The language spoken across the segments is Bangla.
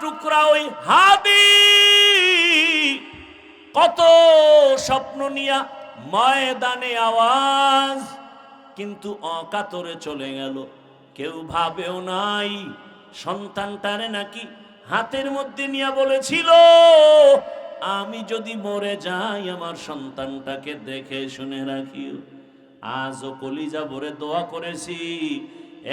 টুকরা ওই হাদি কত স্বপ্ন নিয়া ময়দানে আওয়াজ, কিন্তু অকাতরে চলে গেল। কেউ ভাবেও নাই সন্তানটারে নাকি হাতের মধ্যে নিয়ে বলেছিল, আমি যদি মরে যাই আমার সন্তানটাকে দেখে শুনে রাখিও। আজও কলিজা ভরে দোয়া করেছি,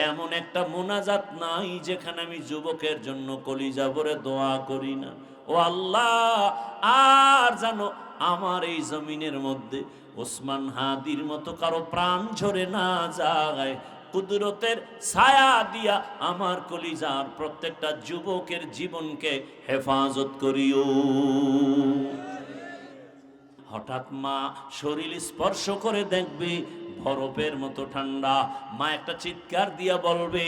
এমন একটা মোনাজাত নাই যেখানে আমি যুবকের জন্য কলিজা ভরে দোয়া করি না। ও আল্লাহ, আর জানো আমার এই জমিনের মধ্যে ওসমান হাদির মতো কারো প্রাণ ঝরে না যায়। কুদরতের ছায়া দিয়া আমার কলিজার প্রত্যেকটা যুবকের জীবনকে হেফাজত করিও। হঠাৎ মা শরীর স্পর্শ করে দেখবে বরফের মতো ঠান্ডা। মা একটা চিৎকার দিয়া বলবে,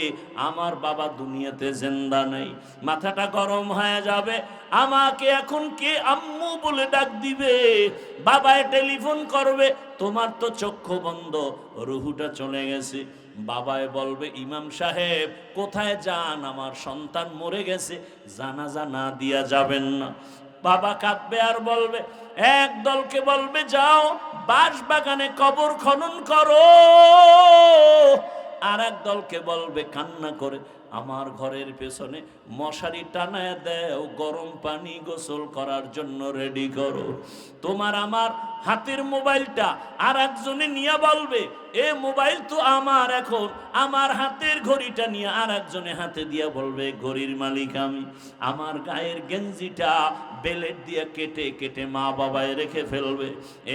আমার বাবা দুনিয়াতে জিন্দা নেই। মাথাটা গরম হয়ে যাবে, আমাকে এখন কে আম্মু বলে ডাক দিবে, বাবায় টেলিফোন করবে, তোমার তো চক্ষু বন্ধ, রুহুটা চলে গেছে। বাবায় বলবে, ইমাম সাহেব কোথায় যান, আমার সন্তান মরে গেছে, জানাজা না দিয়া যাবেন না। বাবা কাঁদবে আর বলবে, এক দলকে বলবে যাও বাঁশ বাগানে কবর খনন করো, আর এক দলকে বলবে কান্না করে আমার ঘরের পেছনে মশারি টানায় দেও, গরম পানি গোসল করার জন্য রেডি করো। তোমার আমার হাতের মোবাইলটা আর একজনে নিয়ে বলবে, এ মোবাইল তো আমার, এখন আমার হাতের ঘড়িটা নিয়ে আর একজনে হাতে দিয়ে বলবে, ঘড়ির মালিক আমি। আমার গায়ের গেঞ্জিটা বেলেট দিয়ে কেটে কেটে মা বাবায় রেখে ফেলবে।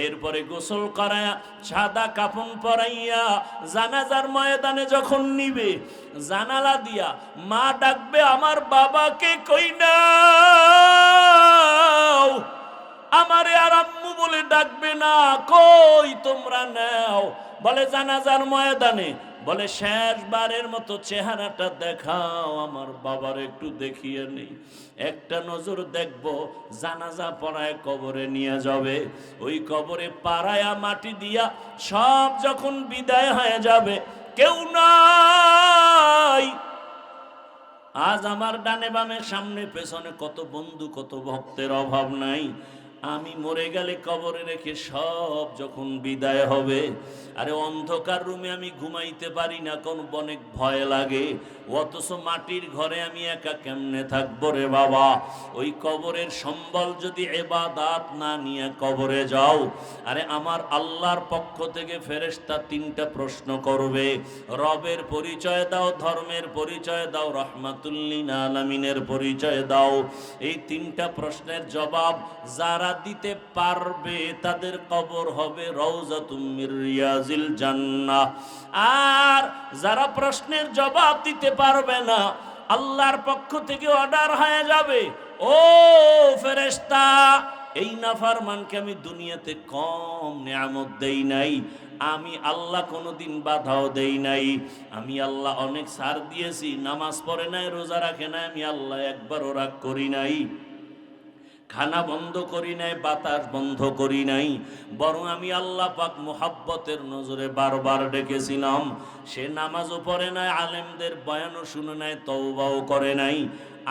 এরপরে গোসল করায়া সাদা কাফন পরাইয়া জানাজার ময়দানে যখন নিবে, জানালা দিয়া মা ডাকবে, আমার বাবাকে কই নাও। আমারে আর আম্মু বলে ডাকবে না, কই তোমরা নাও। বলে জানাজার ময়দানে, বলে শেষবারের মতো চেহারাটা দেখাও, আমার বাবার একটু দেখিয়ে নেই। একটা নজর দেখবো, জানাজা পড়ায় কবরে নিয়ে যাবে। ওই কবরে পাড়ায়া মাটি দিয়া সব যখন বিদায় হয়ে যাবে, কেউ নাই। আজ আমার ডানে বামে সামনে পেছনে কত বন্ধু কত ভক্তের অভাব নাই। আমি মরে গেলে কবরে রেখে সব যখন বিদায় হবে, আরে অন্ধকার রুমে আমি ঘুমাইতে পারি না, কোন অনেক ভয় লাগে। অথচ মাটির ঘরে আমি একা কেমনে থাকবো রে বাবা। ওই কবরের সম্বল যদি ইবাদত না নিয়ে কবরে যাও, আরে আমার আল্লাহর পক্ষ থেকে ফেরেশতা তিনটা প্রশ্ন করবে, রবের পরিচয় দাও, ধর্মের পরিচয় দাও, রহমাতুল লিল আলামিনের পরিচয় দাও। এই তিনটা প্রশ্নের জবাব যারা দিতে পারবে তাদের কবর হবে রওজাতুম মির রিয়াজিল জান্নাহ। আর যারা প্রশ্নের জবাব দিতে পারবে না, আল্লাহর পক্ষ থেকে অর্ডার হয়ে যাবে, ও ফেরেশতা, এই নাফরমানকে আমি দুনিয়াতে কম নিয়ামত দেই নাই, আমি আল্লাহ কোনোদিন বাধাও দেই নাই, আমি আল্লাহ অনেক ছাড় দিয়েছি, নামাজ পড়ে নাই, রোজা রাখে নাই, আমি আল্লাহ একবারও রাগ করি নাই, খানা বন্ধ করি নাই, বাতাস বন্ধ করি নাই, বরং আমি আল্লাহ পাক মুহাব্বতের নজরে বারবার ডেকেছিলাম। সে নামাজও পড়ে নাই, আলেমদের বয়ানও শুনে নাই, তওবাও করে নাই।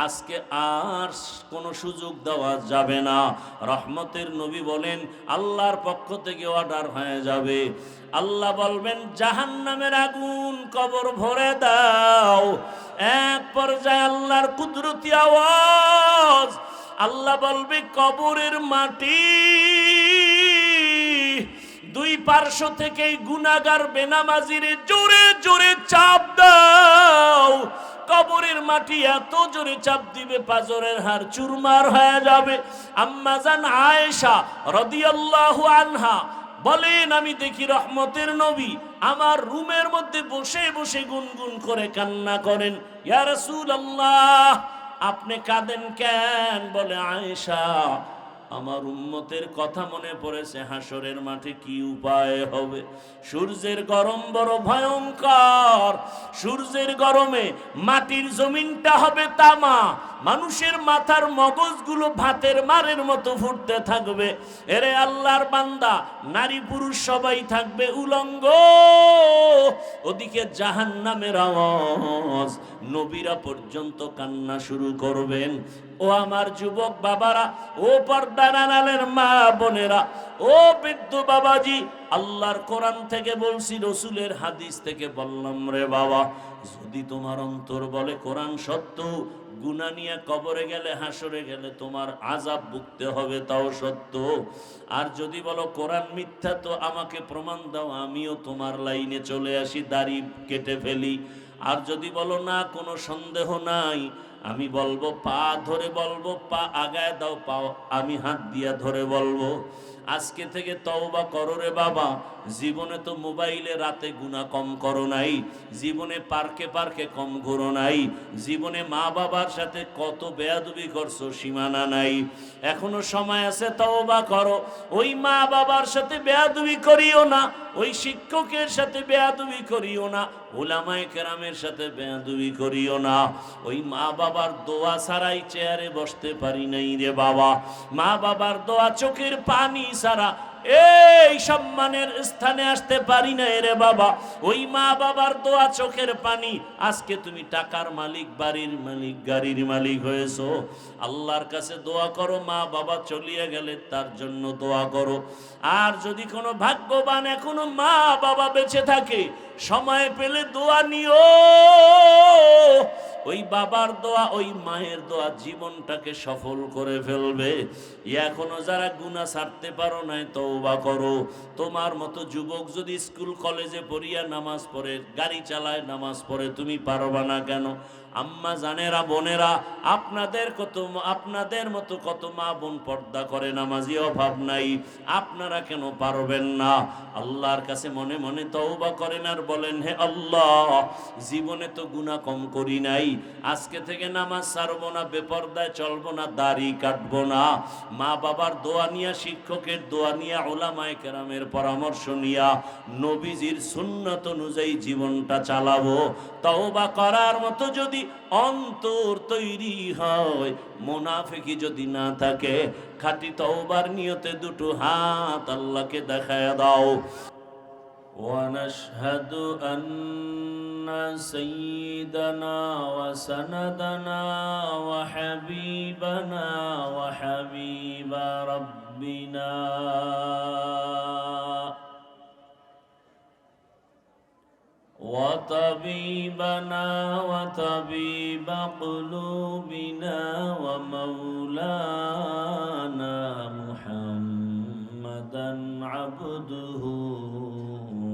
আজকে আর কোনো সুযোগ দেওয়া যাবে না। রহমতের নবী বলেন, আল্লাহর পক্ষ থেকে অর্ডার হয়ে যাবে। আল্লাহ বলবেন, জাহান্নামের আগুন কবর ভরে দাও। এক পর্যায়ে আল্লাহর কুদরতি আওয়াজ, আল্লাহ বলবে, কবরের মাটি দুই পার্শ্ব থেকে গুনাহগার বেনামাজিরে জোরে জোরে চাপ দাও। কবরের মাটি এত জোরে চাপ দিবে, পাজরের হাড় চুরমার হয়ে যাবে। আম্মা জান আয়েশা রাদিয়াল্লাহু আনহা বলেন, আমি দেখি রহমতের নবী আমার রুমের মধ্যে বসে বসে গুনগুন করে কান্না করেন, ইয়া রাসূলুল্লাহ, আপনি কাঁদেন কেন? বলে, আয়েশা, আমার উম্মতের কথা মনে পড়েছে, হাসরের মাঠে কি উপায় হবে। সূর্যের গরম বড় ভয়ঙ্কর, সূর্যের গরমে মাটির জমিনটা হবে তামা, মানুষের মাথার মগজগুলো ভাতের মারের মতো ফুটতে থাকবে। এরে আল্লাহর বান্দা, নারী পুরুষ সবাই থাকবে উলঙ্গ, ওদিকে জাহান্নামের আওয়াজ, নবীরা পর্যন্ত কান্না শুরু করবেন। ও আমার যুবক বাবারা, ও পর্দার আড়ালের মা বোনেরা, ও বৃদ্ধ বাবাজি, আল্লাহর কোরআন থেকে বলছি, রসুলের হাদিস থেকে বললাম, রে বাবা, যদি তোমার অন্তর বলে কোরআন সত্য, গুনাহ নিয়ে কবরে গেলে হাসরে গেলে তোমার আযাব ভুগতে হবে, তাও সত্য। আর যদি বলো কোরআন মিথ্যা, তো আমাকে প্রমাণ দাও, আমিও তোমার লাইনে চলে আসি, দাড়ি কেটে ফেলি। আর যদি বলো না, কোনো সন্দেহ নাই, আমি বলবো পা ধরে বলবো, পা আগায় দাও, পাও আমি হাত দিয়া ধরে বলবো। আজকে থেকে তওবা করো রে বাবা। জীবনে তো মোবাইলে রাতে গুনাহ কম করো নাই, জীবনে পার্কে পার্কে কম ঘুরো নাই, জীবনে মা বাবার সাথে কত বেয়াদবি করছো সীমানা নাই। এখনো সময় আছে, তওবা করো। ওই মা বাবার সাথে বেয়াদবি করিও না, ওই শিক্ষকের সাথে বেয়াদবি করিও না, উলামায়ে কেরামের সাথে বেয়াদবি করিও না। ওই মা বাবার দোয়া ছাড়াই চেয়ারে বসতে পারি নাই রে বাবা। মা বাবার দোয়া, চোখের পানি ছাড়া এই সম্মানের স্থানে আসতে পারি না রে বাবা। ওই মা বাবার দোয়া, চোখের পানি, আজকে তুমি টাকার মালিক, বাড়ির মালিক, গাড়ির মালিক হয়েছো। আল্লাহর কাছে দোয়া করো, মা বাবা চলিয়ে গেলে তার জন্য দোয়া করো। আর যদি কোনো ভাগ্যবান এখনো মা বাবা বেঁচে থাকে, সময় পেলে দোয়া নিও। ওই বাবার দোয়া, ওই মায়ের দোয়া জীবনটাকে সফল করে ফেলবে। এখনো যারা গুনাহ ছাড়তে পারো নাই, তওবা করো। তোমার মতো যুবক যদি স্কুল কলেজে পড়িয়া নামাজ পড়ে, গাড়ি চালায় নামাজ পড়ে, তুমি পারবা না কেন? আম্মা জানেরা, বোনেরা, আপনাদের মতো কত মা বোন পর্দা করে, নামাজি অভাব নাই, আপনারা কেন পারবেন না? আল্লাহর কাছে মনে মনে তওবা করেন আর বলেন, হে আল্লাহ, জীবনে তো গুনাহ কম করি নাই, আজকে থেকে নামাজ ছাড়বো না, বেপরদায় চলবো না, দাড়ি কাটবো না। মা বাবার দোয়া নিয়া, শিক্ষকের দোয়া নিয়া, উলামায়ে কেরামের পরামর্শ নিয়া, নবীজির সুন্নাত অনুযায়ী জীবনটা চালাবো। তওবা করার মতো যদি অন্তর তৈরি হয়, মুনাফিকি যদি না থাকে, খাঁটি তওবার নিয়তে দুটো হাত আল্লাহকে দেখায় দাও। ونشهد أن سيدنا وسندنا وحبيبنا وحبيب ربنا وطبيبنا وطبيب قلوبنا ومولانا محمدا عبده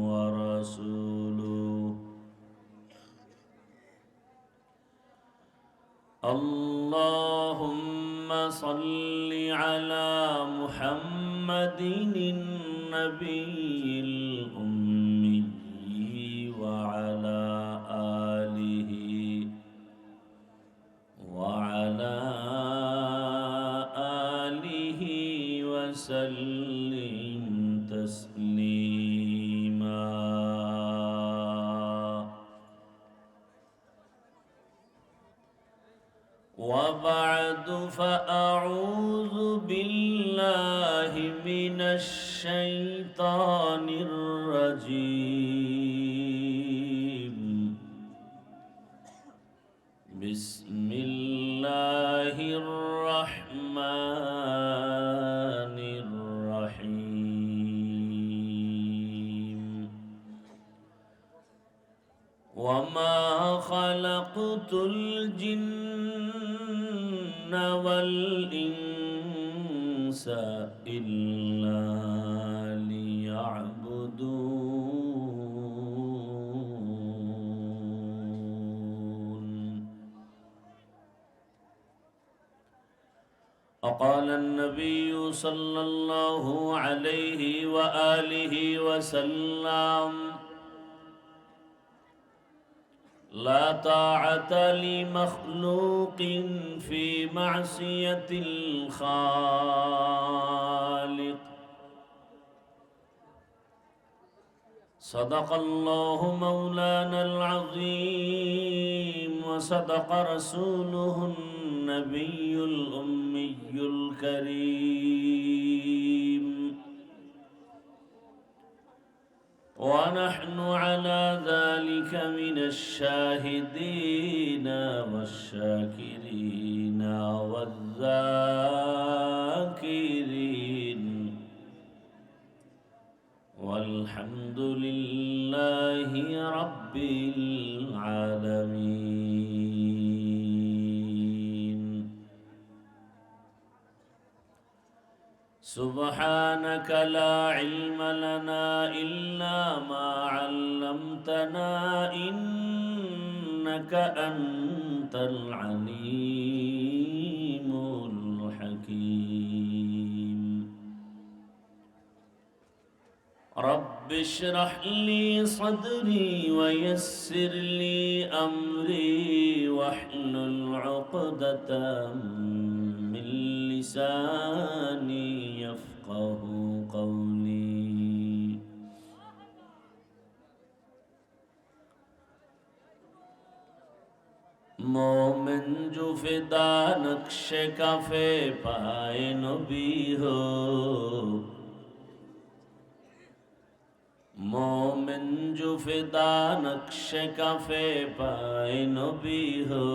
ورسوله اللهم صل على محمد النبي الأمي وعلى آله وسلم تسليما وبعد فأعوذ بالله من الشيطان الرجيم بسم الله الرحمن الرحيم وما خلقت الجن والإنس إلا ليعبدون وقال النبي صلى الله عليه وآله وسلم لا طاعة لمخلوق في معصية الخالق صدق الله مولانا العظيم وصدق رسوله النبي الأمي الكريم ونحن على ذلك من الشاهدين والشاكرين والذاكرين والحمد لله رب العالمين سبحانك لا علم لنا إلا ما علمتنا إنك أنت العليم الحكيم رب اشرح لي صدري ويسر لي أمري واحلل عقدة من لساني يفقه قولي मोमिन जो फिदा नक्शे काफे पाए नबी हो मोमिन जो फिदा नक्शे काफे पाए नबी हो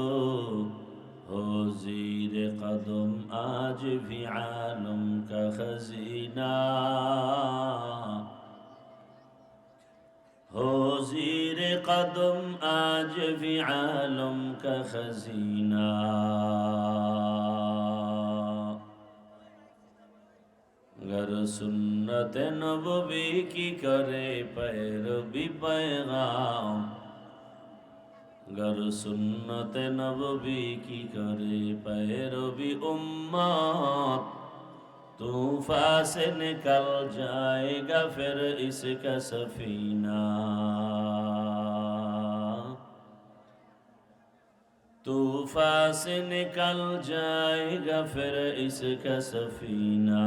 ज़ीर कदम आज भी आलम का खजीना हो ज़ीर कदम आज भी आलम का खजीना गर सुन्नत नबवी की करे पैरवी पैगाम गर सुन्नत नबवी की करे पैरवी उम्मत तूफान से निकल जाएगा फिर इसका सफीना तूफान से निकल जाएगा फिर इसका सफीना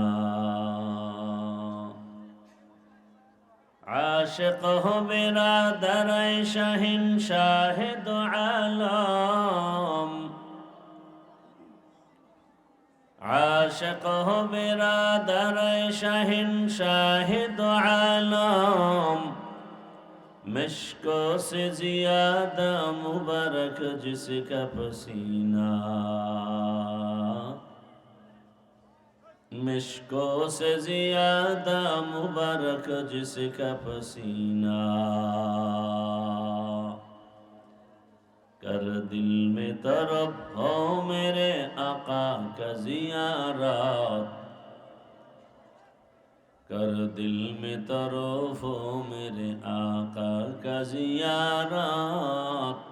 आशिक हो मेरा दर शहिन शाहिद आलम आशिक हो मेरा दर शहिन शाहिद आलम मिश्को से ज़ियादा मुबारक जिसका पसीना मिश्को से ज़ियादा मुबारक जिसका पसीना कर दिल में तरफ हो मेरे आका का ज़ियारत कर दिल में तरफ हो मेरे आका का ज़ियारत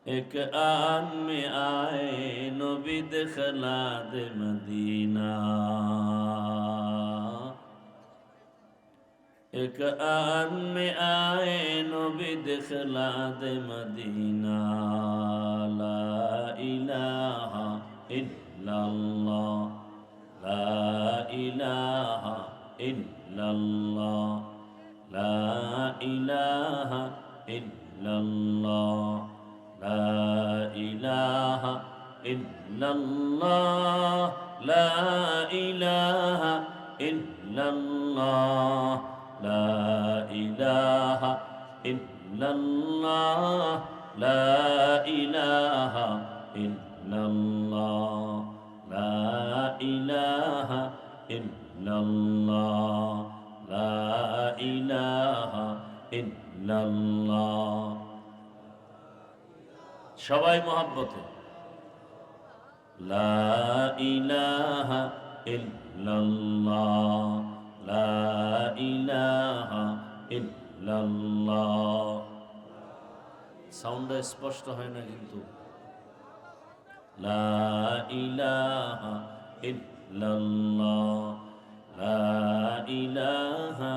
एक आन में आए नबी दिखला दे मदीना एक आन में आए नबी दिखला दे मदीना ला इलाहा इल्लल्लाह ला इलाहा इल्लल्लाह ला इलाहा इल्लल्लाह ला इलाहा इल्लल्लाह ला इलाहा इल्लल्लाह ला इलाहा इल्लल्लाह ला इलाहा इल्लल्लाह ला इलाहा इल्लल्लाह ला इलाहा इल्लल्लाह সবাই মহব্বতে লা ইলাহা ইল্লাল্লাহ লা ইলাহা ইল্লাল্লাহ সাউন্ডটা স্পষ্ট হয় না কিন্তু লা ইলাহা ইল্লাল্লাহ লা ইলাহা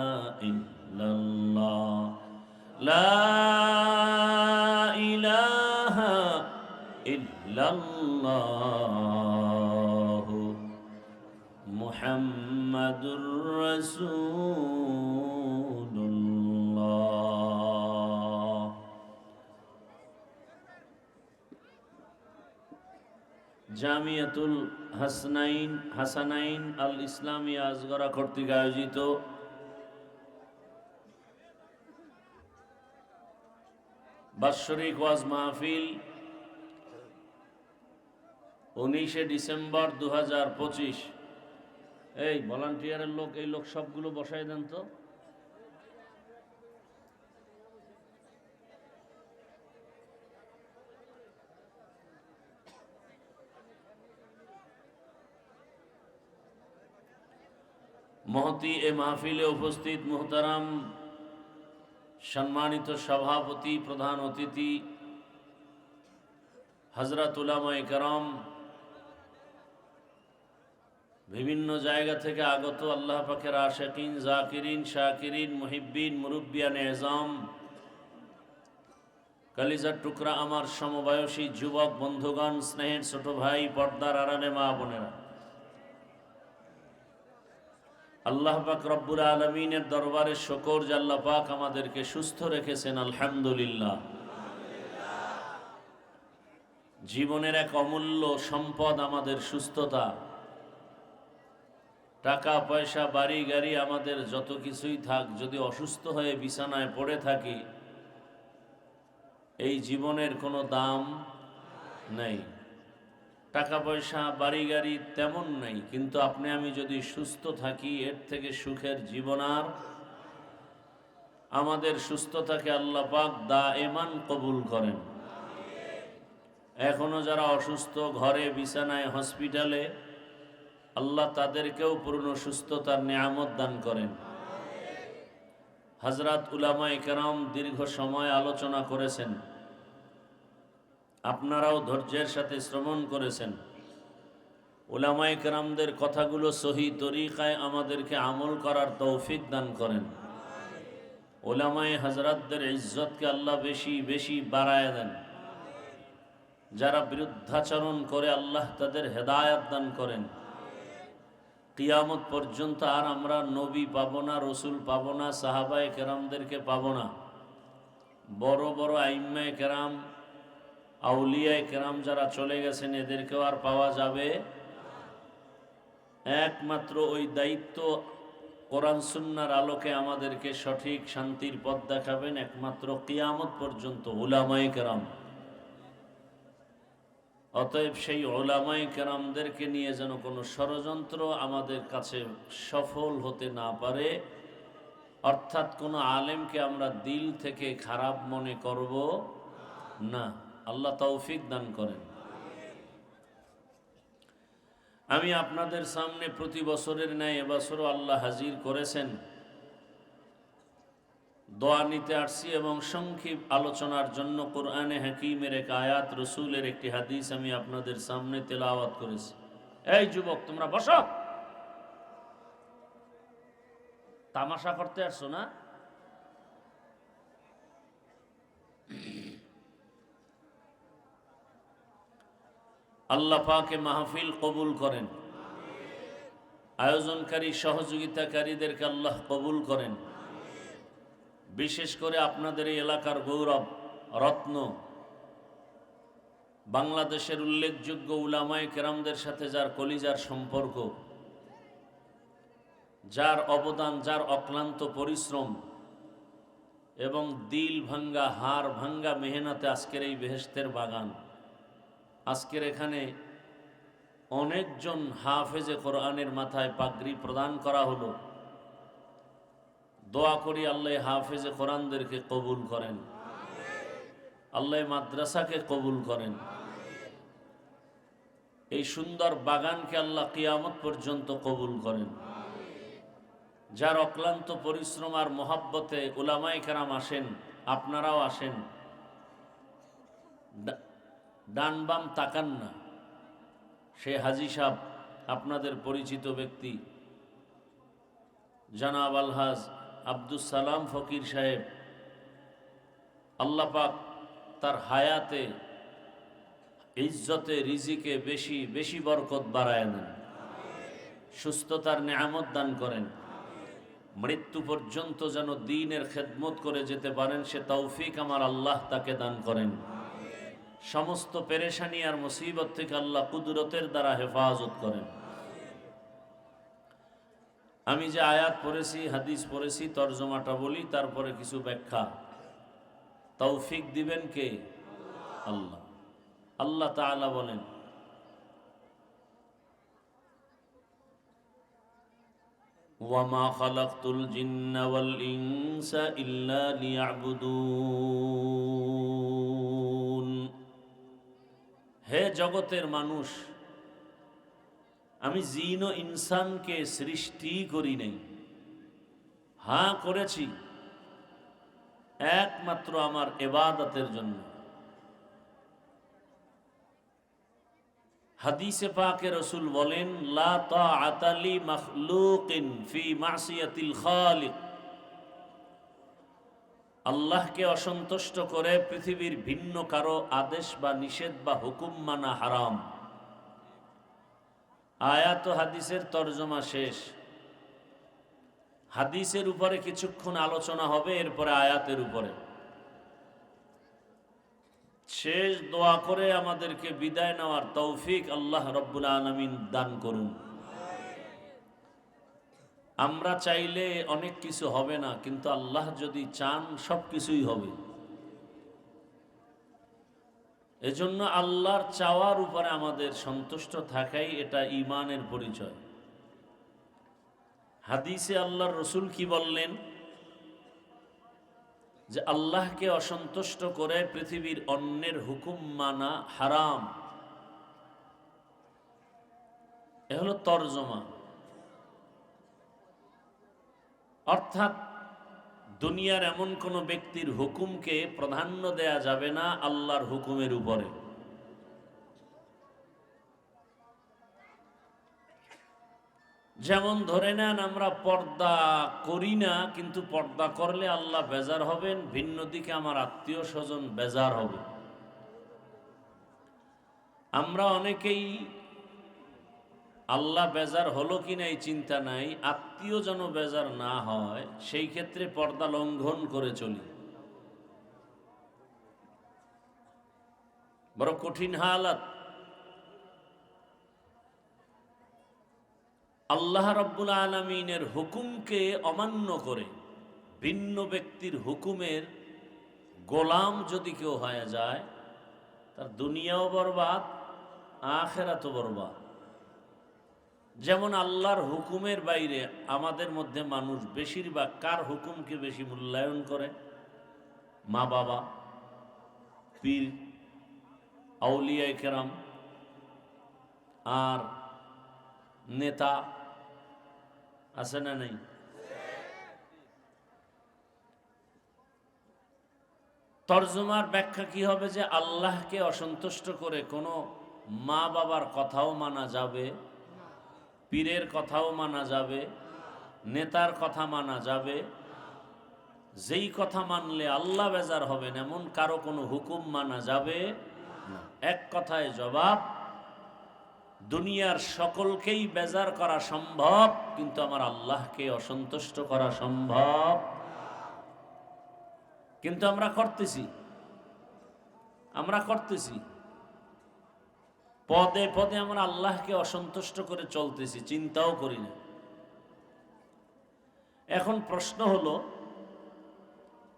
ইল্লাল্লাহ লা ইলাহা ইল্লাল্লাহ মুহাম্মাদুর রাসূলুল্লাহ জামিয়াতুল হাসানাইন আল ইসলামিয়া আজগরা কর্তৃক আয়োজিত বাৎসরিক ওয়াজ মাহফিল 19শে ডিসেম্বর 2025। এই ভলান্টিয়ারের লোক, এই লোক সবগুলো বসাই দেন তো। মহতি এ মাহফিলে উপস্থিত মুহতারাম সম্মানিত সভাপতি, প্রধান অতিথি হযরত উলামায়ে কেরাম, বিভিন্ন জায়গা থেকে আগত আল্লাহ পাকের আশিকিন, জাকিরিন, শাকিরিন, মুহিব্বিন, মুরব্বিয়ান এজাম, কলিজার টুকরা আমার সমবয়সী যুবক বন্ধুগণ, স্নেহের ছোট ভাই, পর্দার আড়ালে মা বোনেরা, আল্লাহ পাক রব্বুল আলামিনের দরবারে শুকর যে আল্লাহ পাক আমাদেরকে সুস্থ রেখেছেন, আলহামদুলিল্লাহ। জীবনের এক অমূল্য সম্পদ আমাদের সুস্থতা। টাকা পয়সা, বাড়ি গাড়ি, আমাদের যত কিছুই থাক, যদি অসুস্থ হয়ে বিছানায় পড়ে থাকি, এই জীবনের কোনো দাম নেই। টাকা পয়সা, বাড়ি গাড়ি তেমন নেই, কিন্তু আপনি আমি যদি সুস্থ থাকি, এর থেকে সুখের জীবন আর। আমাদের সুস্থতাকে আল্লাহ পাক দায়েমান কবুল করেন। এখনো যারা অসুস্থ, ঘরে বিছানায়, হসপিটালে, আল্লাহ তাদেরকেও পূর্ণ সুস্থতার নিয়ামত দান করেন। হযরত উলামায়ে কেরাম দীর্ঘ সময় আলোচনা করেছেন, আপনারাও ধৈর্যের সাথে শ্রবণ করেছেন। উলামায়ে কেরামদের কথাগুলো সহি তরিকায় আমাদেরকে আমল করার তৌফিক দান করেন। উলামায়ে হযরতদের ইজ্জতকে আল্লাহ বেশি বেশি বাড়ায় দেন। যারা বিরুদ্ধাচরণ করে, আল্লাহ তাদের হেদায়েত দান করেন। কিয়ামত পর্যন্ত আর আমরা নবী পাবো না, রসুল পাবো না, সাহাবায়ে কেরামদেরকে পাবো না। বড় বড় আইম্মায়ে কেরাম, আউলিয়ায়ে কেরাম যারা চলে গেছেন, এদেরকেও আর পাওয়া যাবে। একমাত্র ওই দায়িত্ব কোরআন সুন্নাহর আলোকে আমাদেরকে সঠিক শান্তির পথ দেখাবেন একমাত্র কিয়ামত পর্যন্ত উলামায়ে কেরাম। অতএব সেই উলামায়ে কেরামদেরকে নিয়ে যেন কোনো ষড়যন্ত্র আমাদের কাছে সফল হতে না পারে, অর্থাৎ কোনো আলেমকে আমরা দিল থেকে খারাপ মনে করব না। আল্লাহ তৌফিক দান করেন। আমি আপনাদের সামনে প্রতি বছরের ন্যায় এবছরও আল্লাহ হাজির করেছেন। দোয়া নিতে আসছি এবং সংক্ষিপ্ত আলোচনার জন্য কোরআনে হাকিমের এক আয়াত, রসুলের একটি হাদিস আমি আপনাদের সামনে তেলাওয়াত করেছি। এই যুবক, তোমরা বসো। তামাশা করতে আসছো না? আল্লাহ পাকে মাহফিল কবুল করেন। আয়োজনকারী, সহযোগিতাকারীদেরকে আল্লাহ কবুল করেন। বিশেষ করে আপনাদের এই এলাকার গৌরব, রত্ন, বাংলাদেশের উল্লেখযোগ্য উলামায়ে কেরামদের সাথে যার কলিজার সম্পর্ক, যার অবদান, যার অক্লান্ত পরিশ্রম এবং দিল ভাঙ্গা, হাড় ভাঙ্গা মেহনতে আজকের এই বেহেশতের বাগান। আজকের এখানে অনেকজন হাফেজে কোরআনের মাথায় পাগড়ি প্রদান করা হলো। দোয়া করি আল্লাহ হাফেজে কোরআনদেরকে কবুল করেন, আল্লাহ মাদ্রাসাকে কবুল করেন। এই সুন্দর বাগানকে আল্লাহ কিয়ামত পর্যন্ত কবুল করেন। যার অক্লান্ত পরিশ্রম আর মহাব্বতে উলামায়ে কেরাম আসেন, আপনারাও আসেন। ডান বাম তাকান না। সে হাজী সাহেব, আপনাদের পরিচিত ব্যক্তি জনাব আলহাজ আব্দুস সালাম ফকির সাহেব, আল্লাহ পাক তার হায়াতে, ইজ্জতে, রিজিকে বেশি বেশি বরকত বাড়ায় দেন, সুস্থতার নেয়ামত দান করেন। মৃত্যু পর্যন্ত যেন দ্বীনের খেদমত করে যেতে পারেন, সে তৌফিক আমার আল্লাহ তাকে দান করেন। সমস্ত পেরেশানি আর মুসিবত থেকে আল্লাহ কুদরতের দ্বারা হেফাজত করেন। আমি যে আয়াত পড়েছি, হাদিস পড়েছি, তর্জমাটা বলি, তারপরে কিছু ব্যাখ্যা। তৌফিক দিবেন কে? আল্লাহ। আল্লাহ তাআলা বলেন, ওয়ামা খালাকতুল জিন্না ওয়াল ইনসা ইল্লা লিয়াবুদুন। হে জগতের মানুষ, আমি জিন ও ইনসানকে সৃষ্টি করি নাই, হ্যাঁ করেছি একমাত্র আমার ইবাদতের জন্য। হাদিসে পাকে রসুল বলেন, লা তাআতা লি মাখলুকিন ফি মাসিয়াতিল খালিক। আল্লাহকে অসন্তুষ্ট করে পৃথিবীর ভিন্ন কারো আদেশ বা নিষেধ বা হুকুম মানা হারাম। আয়াত ও হাদিসের তর্জমা শেষ। হাদিসের উপরে কিছুক্ষণ আলোচনা হবে, এরপরে আয়াতের উপরে। শেষ দোয়া করে আমাদেরকে বিদায় নেওয়ার তৌফিক আল্লাহ রব্বুল আলামিন দান করুন। আমরা চাইলে অনেক কিছু হবে না, কিন্তু আল্লাহ যদি চান সব কিছুই হবে। এজন্য আল্লাহর চাওয়ার উপরে আমাদের সন্তুষ্ট থাকাই এটা ঈমানের পরিচয়। হাদিসে আল্লাহর রসুল কি বললেন? যে আল্লাহকে অসন্তুষ্ট করে পৃথিবীর অন্যের হুকুম মানা হারাম। এ হলো তর্জমা। অর্থাৎ দুনিয়ার এমন কোন ব্যক্তির হুকুমকে প্রাধান্য দেয়া যাবে না আল্লাহর হুকুমের উপরে। যেমন ধরে নেন, আমরা পর্দা করি না, কিন্তু পর্দা করলে আল্লাহ বেজার হবেন, ভিন্ন দিকে আমার আত্মীয় স্বজন বেজার হবে। আমরা অনেকেই আল্লাহ বেজার হলো কিনা এই চিন্তা নাই, আত্মীয় যেন বেজার না হয় সেই ক্ষেত্রে পর্দা লঙ্ঘন করে চলি। বড় কঠিন হালাত। আল্লাহ রাব্বুল আলামিনের হুকুমকে অমান্য করে ভিন্ন ব্যক্তির হুকুমের গোলাম যদি কেউ হয়ে যায়, তার দুনিয়াও বরবাদ, আখিরাতও বরবাদ। যেমন আল্লাহর হুকুমের বাইরে আমাদের মধ্যে মানুষ বেশিরভাগ কার হুকুমকে বেশি মূল্যায়ন করে? মা বাবা, পীর, আউলিয়া কেরাম, আর নেতা আছে না নেই? তর্জমার ব্যাখ্যা কি হবে? যে আল্লাহকে অসন্তুষ্ট করে কোনো মা বাবার কথাও মানা যাবে, পীরের কথাও মানা যাবে, নেতার কথা মানা যাবে। যেই কথা মানলে আল্লাহ বেজার হবেন এমন কারো কোনো হুকুম মানা যাবে না। এক কথায় জবাব, দুনিয়ার সকলকেই বেজার করা সম্ভব, কিন্তু আমার আল্লাহকে অসন্তুষ্ট করা সম্ভব। কিন্তু আমরা করতেছি পদে পদে আমরা আল্লাহকে অসন্তুষ্ট করে চলতেছি, চিন্তাও করি না। এখন প্রশ্ন হলো,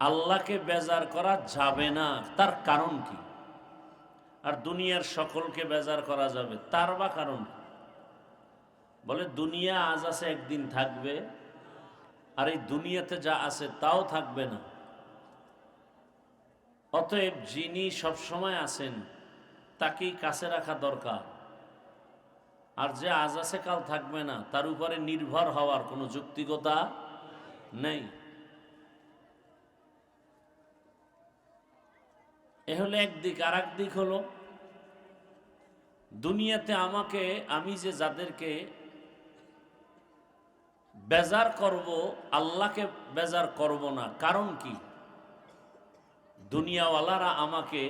আল্লাহকে বেজার করা যাবে না, তার কারণ কি? আর দুনিয়ার সকলকে বেজার করা যাবে, তার বা কারণ কি? বলে দুনিয়া আজ আছে একদিন থাকবে, আর এই দুনিয়াতে যা আছে তাও থাকবে না। অতএব যিনি সবসময় আছেন তাকেই কাছে রাখা দরকার। আর যে আজ আছে কাল থাকবে না, তার উপরে নির্ভর হওয়ার কোনো যৌক্তিকতা নেই। এ হলো একদিক। আর একদিক হলো, দুনিয়াতে আমি যে যাদেরকে বেজার করব, আল্লাহকে বেজার করব না। কারণ কি? দুনিয়াওয়ালারা আমাকে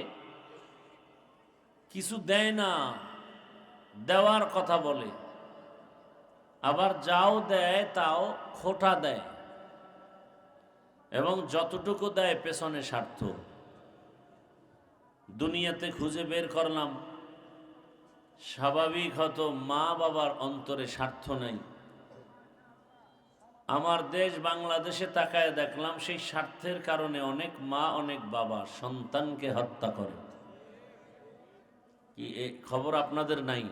কিছু দেয় না, দেওয়ার কথা বলে, আবার যাও দেয় তাও খোটা দেয়, এবং যতটুকু দেয় পেছনে স্বার্থ। দুনিয়াতে খুঁজে বের করলাম, স্বাভাবিক হয়তো মা বাবার অন্তরে স্বার্থ নাই। আমার দেশ বাংলাদেশে তাকায় দেখলাম সেই স্বার্থের কারণে অনেক মা অনেক বাবা সন্তানকে হত্যা করে। কি এই খবর আপনাদের নাই?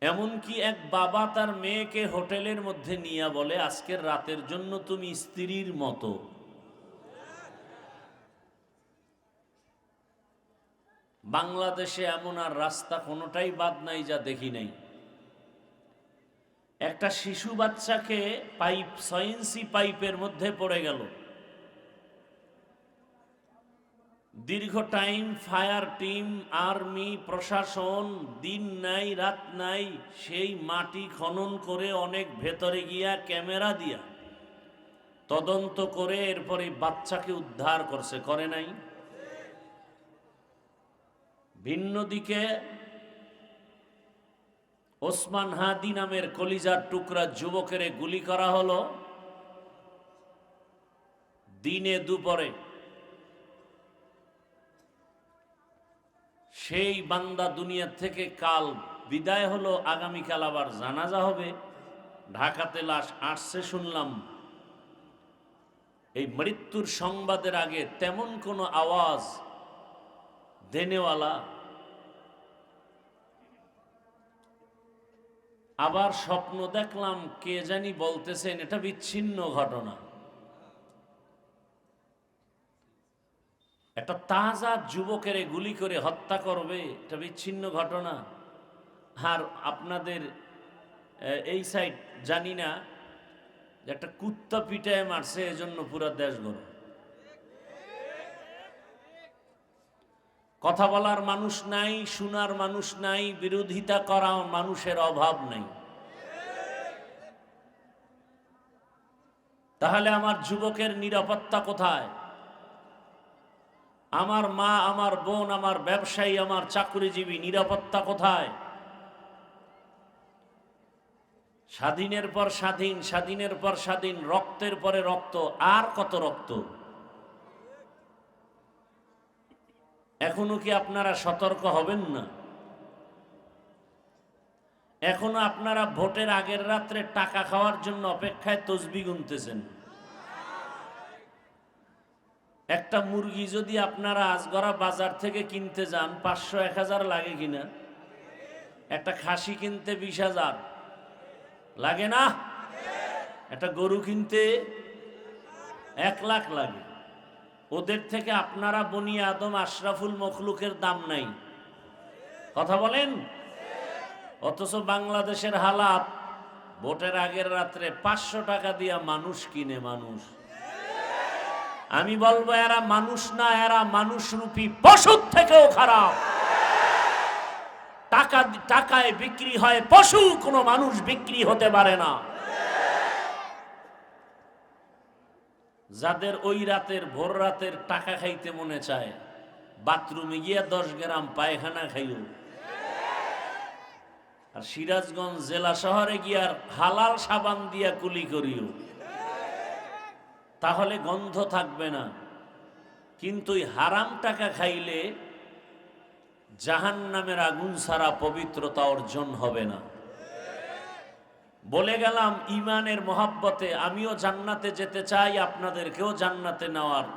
এমনকি এক বাবা তার মেয়েকে হোটেলের মধ্যে নিয়ে বলে, আজকের রাতের জন্য তুমি স্ত্রীর মতো। বাংলাদেশে এমন আর রাস্তা কোনোটাই বাদ নাই যা দেখি নাই। একটা শিশু বাচ্চাকে 6 ইঞ্চি পাইপের মধ্যে পড়ে গেল। দীর্ঘ টাইম ফায়ার টিম, আর্মি, প্রশাসন দিন নাই রাত নাই সেই মাটি খনন করে অনেক ভেতরে গিয়া ক্যামেরা দিয়া তদন্ত করে এরপরে বাচ্চাকে উদ্ধার করছে, করে নাই? ভিন্ন দিকে ওসমান হাদি নামের কলিজার টুকরা যুবকের গুলি করা হলো দিনে দুপুরে। সেই বান্দা দুনিয়া থেকে কাল বিদায় হলো, আগামীকাল আবার জানাজা হবে। ঢাকাতে লাশ আসছে শুনলাম। এই মৃত্যুর সংবাদের আগে তেমন কোনো আওয়াজ দেনেওয়ালা। আবার স্বপ্ন দেখলাম কে জানি বলতেছেন এটা বিচ্ছিন্ন ঘটনা। একটা তাজা যুবকের গুলি করে হত্যা করবে, এটা বিচ্ছিন্ন ঘটনা। আর আপনাদের এই সাইড জানি না, একটা কুত্তা পিটায় মারছে এজন্য পুরো দেশ গরম। কথা বলার মানুষ নাই, শোনার মানুষ নাই, বিরোধিতা করা মানুষের অভাব নাই। তাহলে আমার যুবকের নিরাপত্তা কোথায়? আমার মা, আমার বোন, আমার ব্যবসায়ী, আমার চাকরিজীবী নিরাপত্তা কোথায়? স্বাধীনের পর স্বাধীন, স্বাধীনের পর স্বাধীন, রক্তের পরে রক্ত, আর কত রক্ত? এখনো কি আপনারা সতর্ক হবেন না? এখনো আপনারা ভোটের আগের রাত্রে টাকা খাওয়ার জন্য অপেক্ষায় তসবিহ গুনতেছেন। একটা মুরগি যদি আপনারা আজগরা বাজার থেকে কিনতে যান 500-1000 লাগে কিনা? একটা খাসি কিনতে 20,000 লাগে না? একটা গরু কিনতে 1 লাখ লাগে। ওদের থেকে আপনারা বনি আদম আশরাফুল মখলুকের দাম নাই। কথা বলেন। অথচ বাংলাদেশের হালাত, ভোটের আগের রাত্রে 500 টাকা দিয়া মানুষ কিনে মানুষ। আমি বলবো এরা মানুষ না, এরা মানুষরূপী পশুর থেকেও খারাপ। টাকায় বিক্রি হয় পশু, কোনো মানুষ বিক্রি হতে পারে না। যাদের ওই রাতের ভোর রাতের টাকা খাইতে মনে চায়, বাথরুমে গিয়া 10 গ্রাম পায়খানা খাইও। আর সিরাজগঞ্জ জেলা শহরে গিয়া হালাল সাবান দিয়া কুলি করিও, তাহলে গন্ধ থাকবে না। কিন্তু হারাম টাকা খাইলে জাহান্নামের আগুন ছাড়া পবিত্রতা অর্জন হবে না। বলে গেলাম ইমানের মহাব্বতে আমিও জান্নাতে যেতে চাই, আপনাদেরকেও জান্নাতে নেওয়ার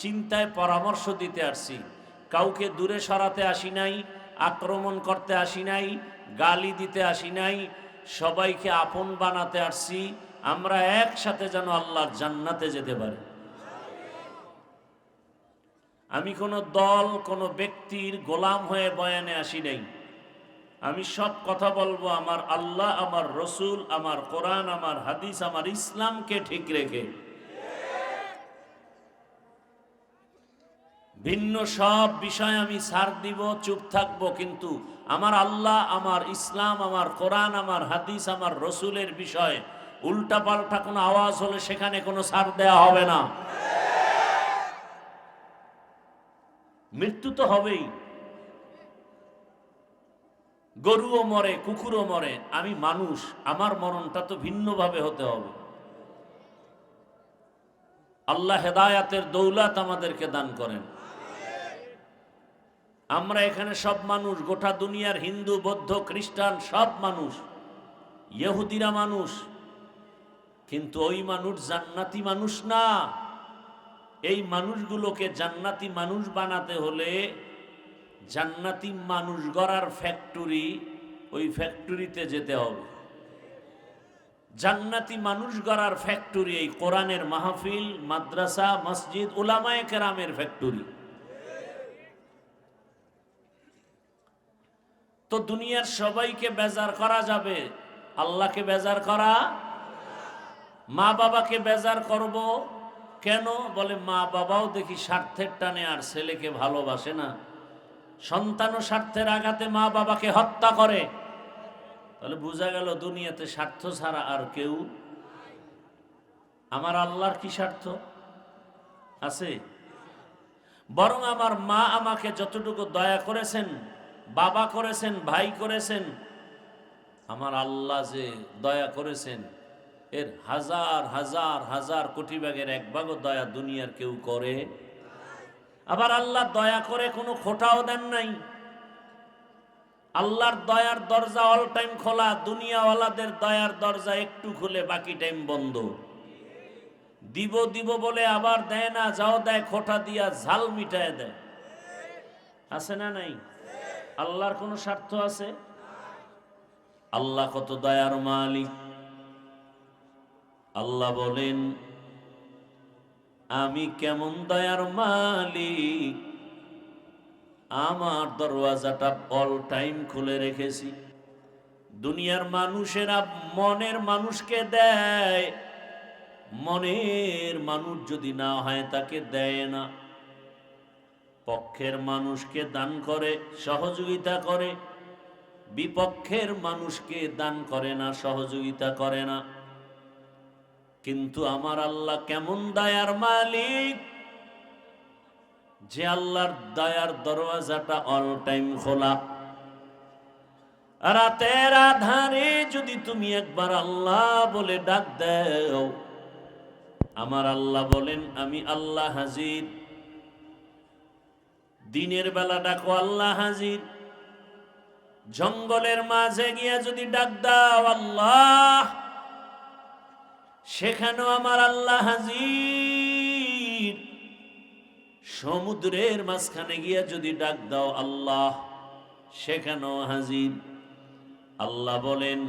চিন্তায় পরামর্শ দিতে আসছি। কাউকে দূরে সরাতে আসি নাই, আক্রমণ করতে আসি নাই, গালি দিতে আসি নাই, সবাইকে আপন বানাতে আসছি। আমরা একসাথে যেন আল্লাহর জান্নাতে যেতে পারি। আমি কোনো দল, কোনো ব্যক্তির গোলাম হয়ে বয়ানে আসি নাই। আমি সব কথা বলবো আমার আল্লাহ, আমার রসুল, আমার কোরআন, আমার হাদিস, আমার ইসলামকে ঠিক রেখে। ভিন্ন সব বিষয় আমি ছাড় দিব, চুপ থাকবো, কিন্তু আমার আল্লাহ, আমার ইসলাম, আমার কোরআন, আমার হাদিস, আমার রসুলের বিষয় উল্টা পাল্টা কোনো আওয়াজ হলে সেখানে কোনো ছাড় দেয়া হবে না। মৃত্যু তো হবেই, গরুও মরে, কুকুরও মরে, আমি মানুষ, আমার মরণটা তো ভিন্নভাবে হতে হবে। আল্লাহ হেদায়াতের দৌলত আমাদেরকে দান করেন। আমরা এখানে সব মানুষ, গোটা দুনিয়ার হিন্দু বৌদ্ধ খ্রিস্টান সব মানুষ, ইহুদিরা মানুষ, কিন্তু ওই মানুষ জান্নাতি মানুষ না। এই মানুষগুলোকে জান্নাতি মানুষ বানাতে হলে জান্নাতি মানুষ গড়ার ফ্যাক্টরি, ওই ফ্যাক্টরিতে যেতে হবে। জান্নাতি মানুষ গড়ার ফ্যাক্টরি এই কোরআনের মাহফিল, মাদ্রাসা, মসজিদ, উলামায়ে কেরামের ফ্যাক্টরি। তো দুনিয়ার সবাইকে বেজার করা যাবে, আল্লাহকে বেজার করা, মা বাবাকে বেজার করব কেন? বলে মা বাবাও দেখি স্বার্থের টানে আর ছেলেকে ভালোবাসে না, সন্তানও স্বার্থের আঘাতে মা বাবাকে হত্যা করে। তাহলে বোঝা গেল দুনিয়াতে স্বার্থ ছাড়া আর কেউ। আমার আল্লাহর কি স্বার্থ আছে? বরং আমার মা আমাকে যতটুকু দয়া করেছেন, বাবা করেছেন, ভাই করেছেন, আমার আল্লাহ যে দয়া করেছেন এর হাজার হাজার হাজার কোটি ভাগের এক ভাগও দয়া দুনিয়ার কেউ করে। আবার আল্লাহ দয়া করে কোনো খোটাও দেন নাই। আল্লাহর দয়ার দরজা অল টাইম খোলা, দুনিয়াওয়ালাদের দয়ার দরজা একটু খুলে বাকি টাইম বন্ধ। দিব দিব বলে আবার দেয় না, যাও দেয় খোটা দিয়া ঝাল মিটায় দেয়। আছে না নাই? আল্লাহর কোনো স্বার্থ আছে? আল্লাহ কত দয়ার মালিক। আল্লাহ বলেন আমি কেমন দয়ার মালিক, আমার দরওয়াজাটা অল টাইম খুলে রেখেছি। দুনিয়ার মানুষেরা মনের মানুষকে দেয়, মনের মানুষ যদি না হয় তাকে দেয় না। পক্ষের মানুষকে দান করে, সহযোগিতা করে, বিপক্ষের মানুষকে দান করে না, সহযোগিতা করে না। কিন্তু আমার আল্লাহ কেমন দয়ার মালিক, যে আল্লাহর দয়ার দরওয়াজাটা অল টাইম খোলা। রাতের আধারে যদি তুমি একবার আল্লাহ বলে ডাক দাও, আমার আল্লাহ বলেন আমি আল্লাহ হাজির। দিনের বেলা ডাকো আল্লাহ হাজির। জঙ্গলের মাঝে গিয়া যদি ডাক দাও আল্লাহ, সেখানেও আমার আল্লাহ হাজির। সমুদ্রের মাঝখানে গিয়া যদি ডাক দাও আল্লাহ, সেখানেও হাজির। আল্লাহ বলেন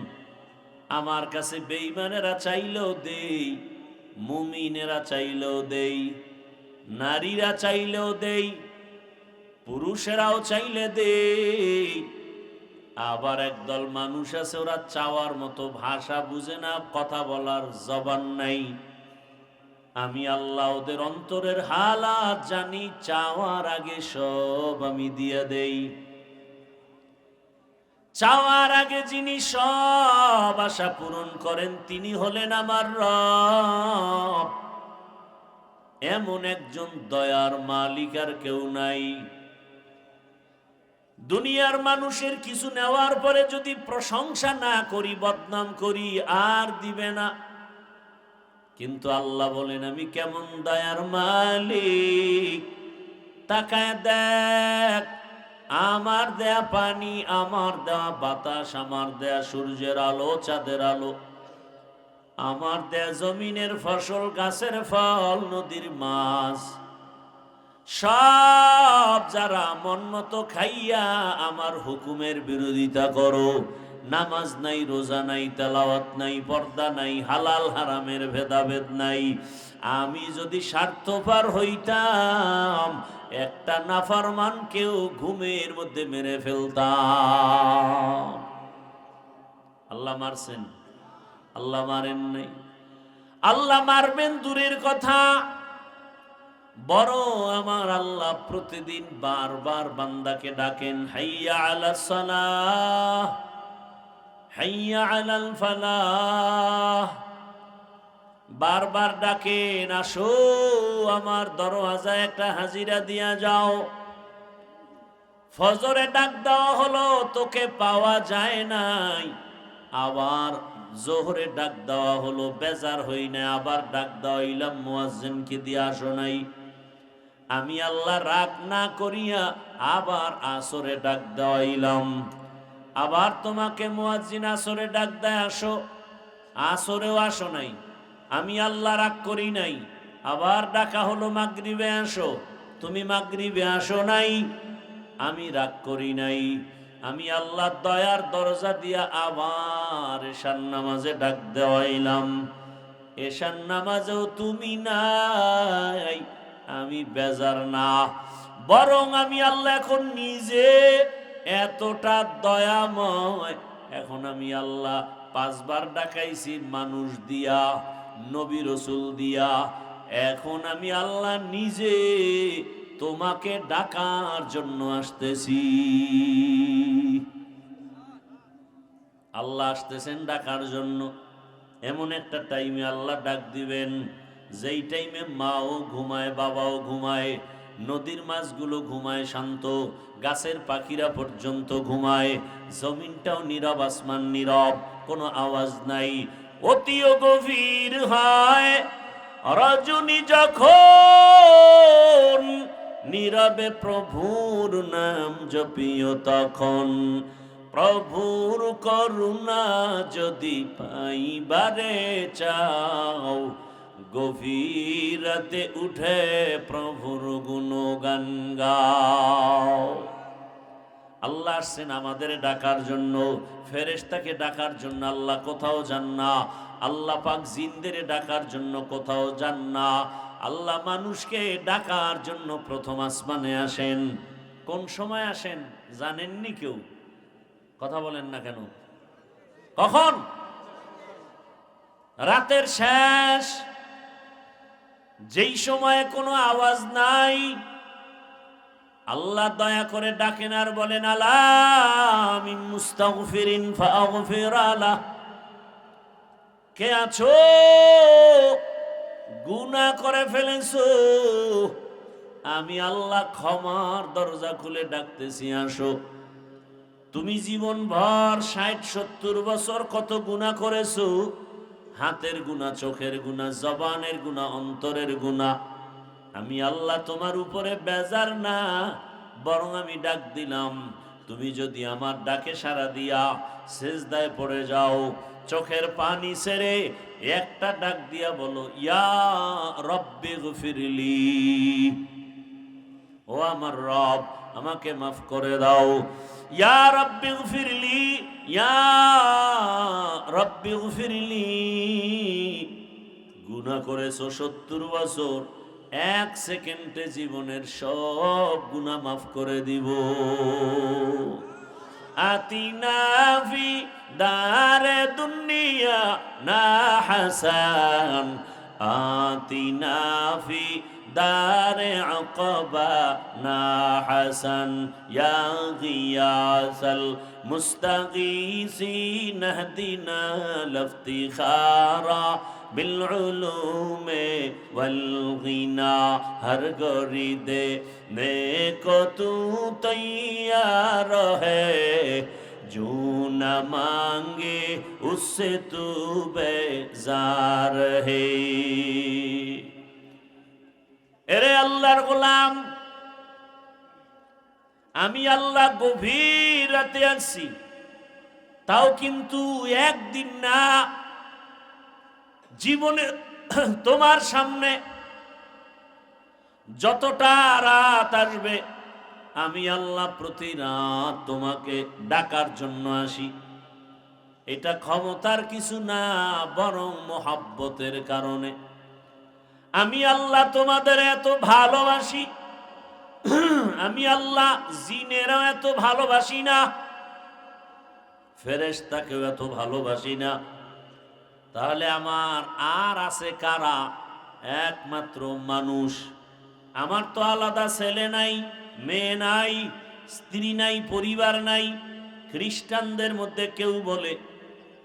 আমার কাছে বেঈমানেরা চাইলেও দেই, মুমিনেরা চাইলেও দেই, নারীরা চাইলেও দেই, পুরুষেরাও চাইলে দেই। আবার একদল মানুষ আছে ওরা চাওয়ার মতো ভাষা বুঝে না, কথা বলার জবান নাই। আমি আল্লাহ ওদের অন্তরের হালাত জানি, চাওয়ার আগে সব আমি দিয়ে দেই। চাওয়ার আগে যিনি সব আশা পূরণ করেন তিনি হলেন আমার রব। এমন একজন দয়ার মালিক আর কেউ নাই। দুনিয়ার মানুষের কিছু নেওয়ার পরে যদি প্রশংসা না করি, বদনাম করি, আর দিবে না। কিন্তু আল্লাহ বলেন আমি কেমন দয়ার মালিক, তাকায় দেখ আমার দেয়া পানি, আমার দেয়া বাতাস, আমার দেয়া সূর্যের আলো, চাঁদের আলো, আমার দেয়া জমিনের ফসল, গাছের ফল, নদীর মাছ, সব যারা মন মতো খাইয়া আমার হুকুমের বিরোধিতা করো, নামাজ নাই, রোজা নাই, তেলাওয়াত নাই, পর্দা নাই, হালাল হারামের ভেদাভেদ নাই, আমি যদি স্বার্থপর হইতাম একটা নাফরমানকেও ঘুমের মধ্যে মেরে ফেলতাম। আল্লাহ মারছেন? আল্লাহ মারেন নাই। আল্লাহ মারবেন দূরের কথা, বড় আমার আল্লাহ প্রতিদিন বারবার বান্দাকে ডাকেন, হাইয়া আলাস সালাহ, হাইয়া আলাল ফালাহ। বারবার ডাকেন আসো আমার দরওয়াজায় একটা হাজিরা দিয়া যাও। ফজরে ডাক দেওয়া হলো, তোকে পাওয়া যায় নাই। আবার জোহরে ডাক দেওয়া হলো, বেজার হই না, আবার ডাক দেওয়া হইলাম মুয়াজ্জিনকে দিয়ে আসো নাই। আমি আল্লাহ রাগ না করিয়া আবার আসরে ডাক দেওয়াইলাম। আবার তোমাকে মুয়াজ্জিন আসরে ডাক দেয়, আসো। আসরেও আসো নাই, আমি আল্লাহ রাগ করি নাই। আবার ডাকা হলো মাগরিবে, আসো। তুমি মাগরিবে আসো নাই, আমি রাগ করি নাই। আমি আল্লাহ দয়ার দরজা দিয়া আবার এশার নামাজে ডাক দেওয়াইলাম। এশার নামাজেও তুমি নাই, আমি বেজার না। বরং আমি আল্লাহ এখন নিজে এতটা দয়াময়, এখন আমি আল্লাহ 5 বার ডাকাইছি মানুষ দিয়া, নবী রসুল দিয়া। এখন আমি আল্লাহ নিজে তোমাকে ডাকার জন্য আসতেছি। আল্লাহ আসতেছেন ডাকার জন্য। এমন একটা টাইমে আল্লাহ ডাক দিবেন, যেই টাইমে মাও ঘুমায়, বাবাও ঘুমায়, নদীর মাছগুলো ঘুমায় শান্ত, গাছের পাখিরা পর্যন্ত ঘুমায়, জমিনটাও নীরব, আসমান নীরব, কোনো আওয়াজ নাই। অতিও গভীর হয় রজনী যখন, নীরবে প্রভুর নাম জপিও তখন। প্রভুর করুণা যদি পাইবারে চাও, গভীর রাতে উঠে প্রভুর গুণগান গাও। আল্লাহ আসছেন আমাদের ডাকার জন্য, ফেরেশতাকে ডাকার জন্য আল্লাহ কোথাও যান না। আল্লাহ পাক জিনদের ডাকার জন্য কোথাও যান না। আল্লাহ মানুষকে ডাকার জন্য প্রথম আসমানে আসেন। কোন সময় আসেন জানেননি কেউ? কথা বলেন না কেন? কখন? রাতের শেষ, যেই সময়ে কোনো আওয়াজ নাই। আল্লাহ দয়া করে ডাকেন আর বলেন, আলা মিন মুস্তাগফিরিন ফাগফির আলা। কে আছো? গুনাহ করে ফেলেছো, আমি আল্লাহ ক্ষমার দরজা খুলে ডাকতেছি, আসো। তুমি জীবন ভর 60-70 বছর কত গুনাহ করেছো, হাতের গুনাহ, চোখের গুনাহ, জবানের গুনাহ, অন্তরের গুনাহ। আমি আল্লাহ তোমার উপরে বেজার না, বরং আমি ডাক দিলাম। তুমি যদি আমার ডাকে সাড়া দিয়া সিজদায় পড়ে যাও, চোখের পানি ছেড়ে একটা ডাক দিয়া বলো, ইয়া রব্বি গফিরলি, ও আমার রব আমাকে মাফ করে দাও। ইয়া রব্বি গফিরলি, ইয়া রব্বি গফিরলি। গুনাহ করেছো 70 বছর, 1 সেকেন্ডে জীবনের সব গুনাহ মাফ করে দিব। আতিনা ফি দারে দুনিয়া না হাসান, আতিনা ফি দারে আকাবা না হাসান, ইয়া গিয়াসাল মুস্তাগীসিন ইহদিনা লিফতিখারা বিল উলুমে ওয়াল গিনা। হর গরিদে নেকো তু তৈয়ার হ্যায়, जो न मांगे उससे तू बेजार है। এরে আল্লাহর গোলাম, আমি আল্লাহ গভীর রাতে আসছি, তাও কিন্তু একদিন না, জীবনে তোমার সামনে যতটা রাত আসবে, আমি আল্লাহ প্রতি রাত তোমাকে ডাকার জন্য আসি। এটা ক্ষমতার কিছু না, বরং মোহাব্বতের কারণে। আমি আল্লাহ তোমাদের এত ভালোবাসি, আমি আল্লাহ জিনেরাও এত ভালোবাসি না, ফেরেশতাকেও এত ভালোবাসি না। তাহলে আমার আর আছে কারা? একমাত্র মানুষ। আমার তো আলাদা ছেলে নাই, মেয়ে নাই, স্ত্রী নাই, পরিবার নাই। খ্রিস্টানদের মধ্যে কেউ বলে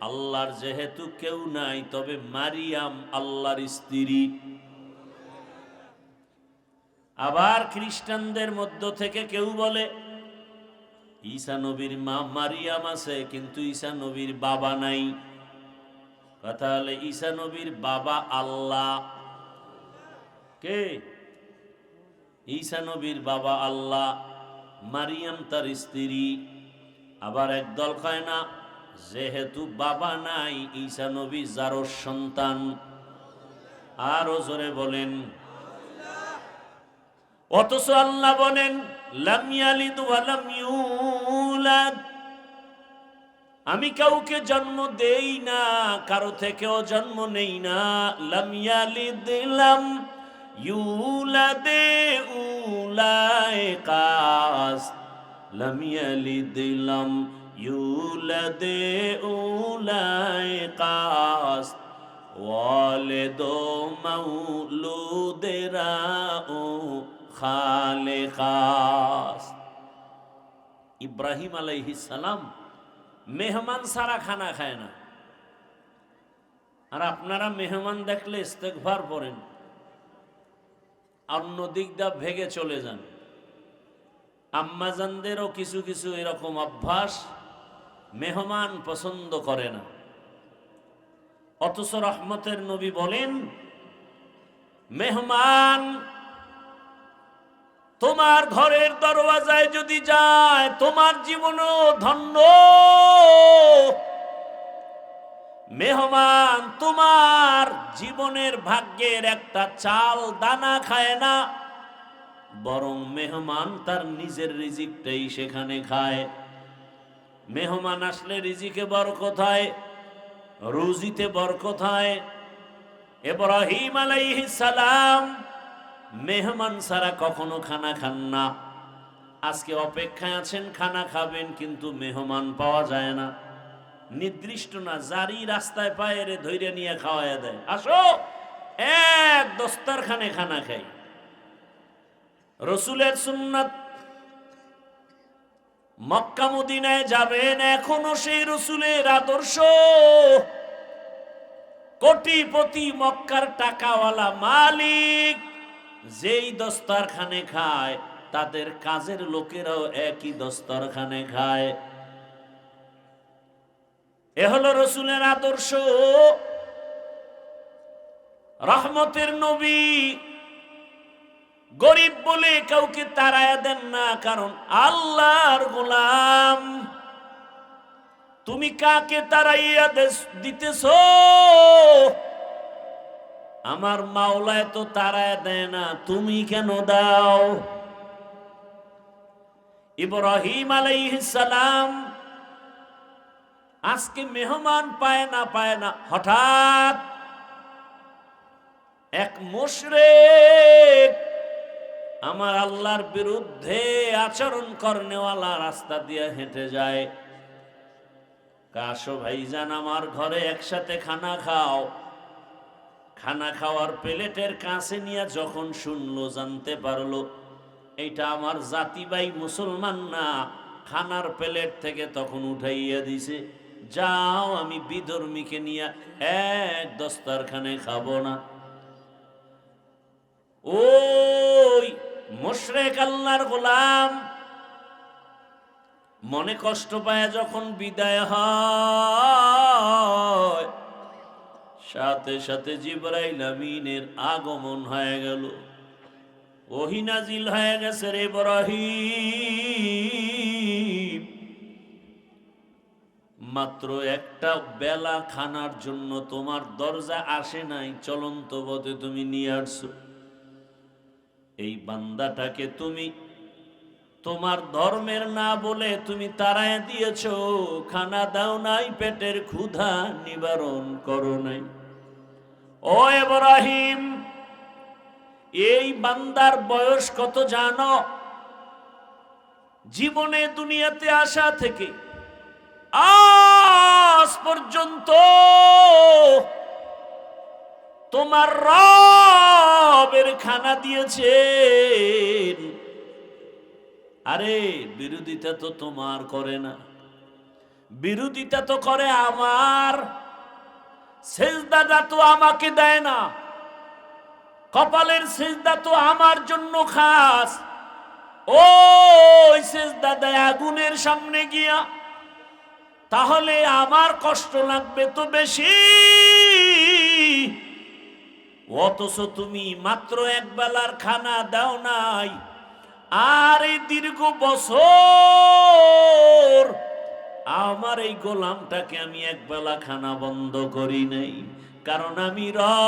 আল্লাহর যেহেতু কেউ নাই, তবে মারিয়াম আল্লাহর স্ত্রী। আবার খ্রিস্টানদের মধ্য থেকে কেউ বলে ঈসা নবীর মা মারিয়াম আছে, কিন্তু ঈসা নবীর বাবা নাই। কথা হলে ঈসা নবীর বাবা আল্লাহ। কে? ঈসা নবীর বাবা আল্লাহ, মারিয়াম তার স্ত্রী। আবার একদল কয় না, যেহেতু বাবা নাই ঈসা নবী যারও সন্তান। আরো জোরে বলেন। অথচ আল্লাহ বলেন লাম ইয়ালিদ ওয়া লাম ইউলাদ, আমি কাউকে জন্ম দেই না, কারো থেকেও জন্ম নেই না। লাম ইয়ালিদ লাম ইউলাদে উলাইকাস, লাম ইয়ালিদ লাম ইউলাদে উলাইকাস, ওয়ালিদু মাউলুদেরাউ খালেকাস। ইব্রাহিম আলাইহিস সালাম মেহমান সারা খানা খায় না। আর আপনারা মেহমান দেখলে ইস্তেগফার পড়েন, অন্য দিক দা ভেগে চলে যান। আম্মাজানদেরও কিছু কিছু এরকম অভ্যাস, মেহমান পছন্দ করে না। অথচ রহমতের নবী বলেন, মেহমান তোমার ঘরের দরওয়াজায় যদি যায়, তোমার জীবনও ধন্য। মেহমান তোমার জীবনের ভাগ্যের একটা চাল দানা খায় না, বরং মেহমান তার নিজের রিজিকটাই সেখানে খায়। মেহমান আসলে রিজিকে বরকত হয়, রুজিতে বরকত হয়। ইব্রাহিম আলাইহিস সালাম মেহমান ছাড়া কখনো খানা খান না। আজকে অপেক্ষায় আছেন খানা খাবেন, কিন্তু মেহমান পাওয়া যায় না। নির্দিষ্ট না, জারি রাস্তায় পায়ের ধৈর্য নিয়ে খাওয়ায় দেয়, আসো এক দস্তরখানে খানা খাই। রসুলের সুন্নাত, মক্কা মদিনায় যাবেন, এখনো সেই রসুলের আদর্শ। কোটিপতি মক্কার টাকাওয়ালা মালিক যেই দস্তরখানে খায়, তাদের কাজের লোকেরাও একই দস্তরখানে খায়। এ হলো রসুলের আদর্শ। রহমতের নবী গরিব বলে কাউকে তাড়ায়া দেন না, কারণ আল্লাহর গোলাম। তুমি কাকে তাড়াইয়া দিতেছ? আমার মাওলায় তো তাড়ায়া দেয় না, তুমি কেন দাও? ইব্রাহিম আলাইহিস সালাম আজকে মেহমান পায় না, হঠাৎ এক মুশরিক, আমার আল্লাহর বিরুদ্ধে আচরণ করনেওয়ালা রাস্তা দিয়ে হেঁটে যায়। কাশো ভাইজান, আমার ঘরে একসাথে খানা খাও। খানা খাওয়ার প্লেটের কাছে নিয়ে যখন শুনলো, জানতে পারলো এইটা আমার জাতি ভাই মুসলমান না, খানার প্লেট থেকে তখন উঠাইয়া দিছে, যাও আমি বিধর্মীকে নিয়ে এক দস্তরখানে খাবো না। ওই মুশরিক আল্লাহর গোলাম মনে কষ্ট পায় যখন বিদায় হয়, সাথে সাথে জিবরাইল আমিনের আগমন হয়ে গেল, ওহী নাজিল হয়ে গেছে। রে ইব্রাহিম, মাত্র একটা বেলা খানার জন্য তোমার দরজা আসে নাই, চলন্ত পথে তুমি নিয়ে আসছো। এই বান্দাটাকে তুমি তোমার ধর্মের না বলে তুমি তাড়ায় দিয়েছো, খানা দাও নাই, পেটের ক্ষুধা নিবারণ করো নাই। ও ইব্রাহিম, এই বান্দার বয়স কত জানো? জীবনে দুনিয়াতে আসা থেকে আজ পর্যন্ত তোমার রবের খানা দিয়েছেন। আরে বিরোধিতা তো তোমার করে না, বিরোধিতা তো করে আমার। সেজদাটা তো আমাকে দেয় না, কপালের সেজদা তো আমার জন্য খাস। ওই সেজদা দেয় আগুনের সামনে গিয়া, তাহলে আমার কষ্ট লাগবে তো বেশি। অথচ তুমি মাত্র এক বেলার খানা দাও নাই, আর এই দীর্ঘ বছর আমার এই গোলামটাকে আমি এক বেলা খানা বন্ধ করি নাই, কারণ আমি রব,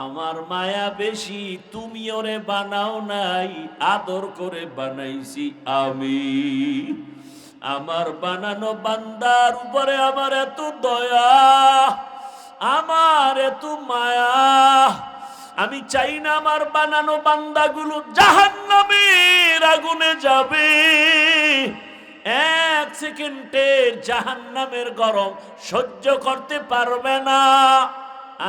আমার মায়া বেশি, তুমি ওরে বানাও নাই, আদর করে বানাইছি আমি। আমার বানানো বান্দার উপরে আমার এত দয়া, আমার এত মায়া, আমি চাই না আমার বানানো বান্দাগুলো জাহান্নামের আগুনে যাবে। এক সেকেন্ডের জাহান্নামের গরম সহ্য করতে পারবে না।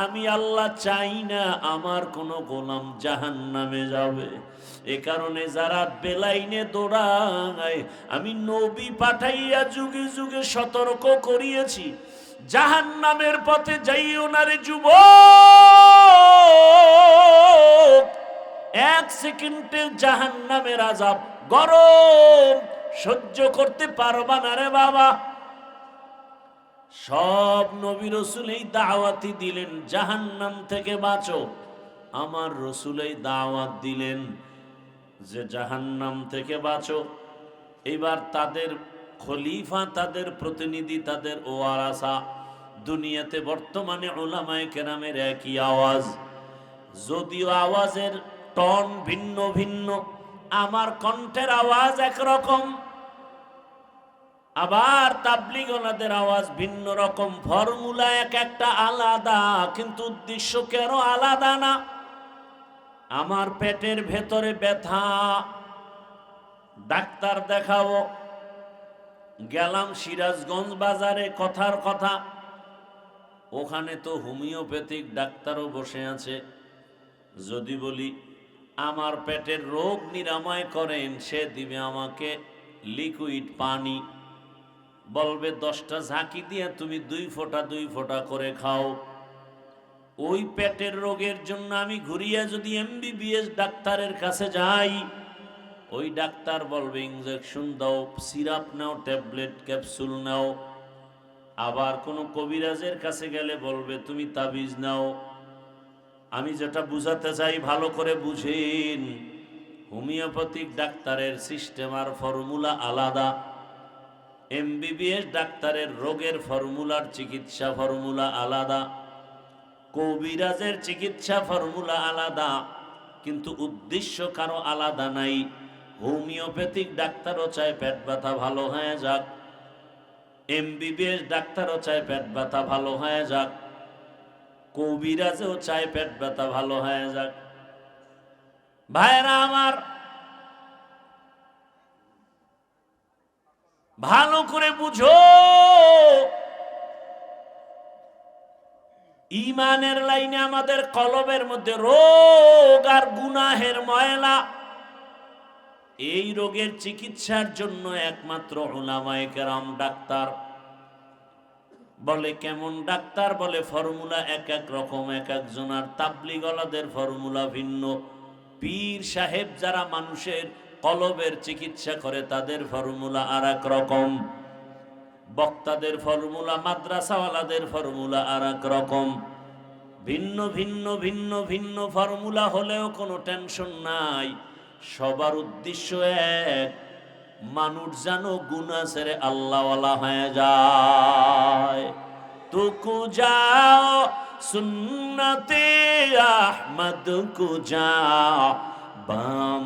আমি আল্লাহ চাই না আমার কোন গোলাম জাহান্নামে যাবে। এ কারণে যারা বেলাইনে দৌড়ায়, আমি নবী পাঠাইয়া যুগে যুগে সতর্ক করিয়েছি, জাহান্নামের পথে যাইও না রে যুবক। এক সেকেন্ডের জাহান্নামের আযাব গরম সহ্য করতে পারবা না রে বাবা। সব নবী রাসূল এই দাওয়াতই দিলেন জাহান্নাম থেকে বাঁচো। আমার রাসূল এই দাওয়াত দিলেন যে জাহান্নাম থেকে বাঁচো। এবার তাদের খলিফা, তাদের প্রতিনিধি, তাদের ওয়ারাসা, দুনিয়াতে বর্তমানে উলামায়ে কেরামের একই আওয়াজ, যদিও আওয়াজের টন ভিন্ন ভিন্ন, আমার কণ্ঠের আওয়াজ একরকম, আবার তাবলীগওয়ালাদের আওয়াজ ভিন্ন রকম, ফর্মুলা এক একটা আলাদা, কিন্তু উদ্দেশ্য কেন আলাদা না? আমার পেটের ভেতরে ব্যথা, ডাক্তার দেখাবো, গেলাম সিরাজগঞ্জ বাজারে, কথার কথা, ওখানে তো হোমিওপ্যাথিক ডাক্তারও বসে আছে। যদি বলি আমার পেটের রোগ নিরাময় করেন, সে দিবে আমাকে লিকুইড পানি, বলবে 10টা ঝাঁকি দিয়ে তুমি 2 ফোঁটা 2 ফোঁটা করে খাও। ওই পেটের রোগের জন্য আমি ঘুরিয়ে যদি এমবিবিএস ডাক্তারের কাছে যাই, ওই ডাক্তার বলবে ইনজেকশন দাও, সিরাপ নাও, ট্যাবলেট ক্যাপসুল নাও। আবার কোনো কবিরাজের কাছে গেলে বলবে তুমি তাবিজ নাও। আমি যেটা বুঝাতে চাই ভালো করে বুঝেন, হোমিওপ্যাথিক ডাক্তারের সিস্টেম আর ফর্মুলা আলাদা, এমবিবিএস ডাক্তারের রোগের ফর্মুলার চিকিৎসা ফর্মুলা আলাদা, কবিরাজের চিকিৎসা ফর্মুলা আলাদা, কিন্তু উদ্দেশ্য কারো আলাদা নাই। হোমিওপ্যাথিক ডাক্তারও চায় পেট ব্যথা ভালো হয়ে যাক, এমবিবিএস ডাক্তারও চায় পেট ব্যথা ভালো হয়ে যাক, কবিরাজও চায় পেট ব্যথা ভালো হয়ে যাক। ভাইরা আমার, ভালো করে বুঝো, ঈমানের লাইনে আমাদের কলবের মধ্যে রোগ আর গুনাহের ময়লা, এই রোগের চিকিৎসার জন্য একমাত্র উলামায়ে কেরাম ডাক্তার। বলে কেমন ডাক্তার? বলে ফর্মুলা এক এক রকম, এক একজনের। তাবলীগওয়ালাদের ফর্মুলা ভিন্ন, পীর সাহেব যারা মানুষের কলবের চিকিৎসা করে তাদের ফর্মুলা আর এক রকম, বক্তাদের ফর্মুলা, মাদ্রাসাওয়ালাদের ফর্মুলা আর এক রকম। ভিন্ন ভিন্ন ভিন্ন ভিন্ন ফর্মুলা হলেও কোনো টেনশন নাই, সবার উদ্দেশ্য এক, মানুষ জানো গুনাহ ছেড়ে আল্লাহওয়ালা হয়ে যায়। তুকু যাও সুন্নতে আহমদ কু যাও, বা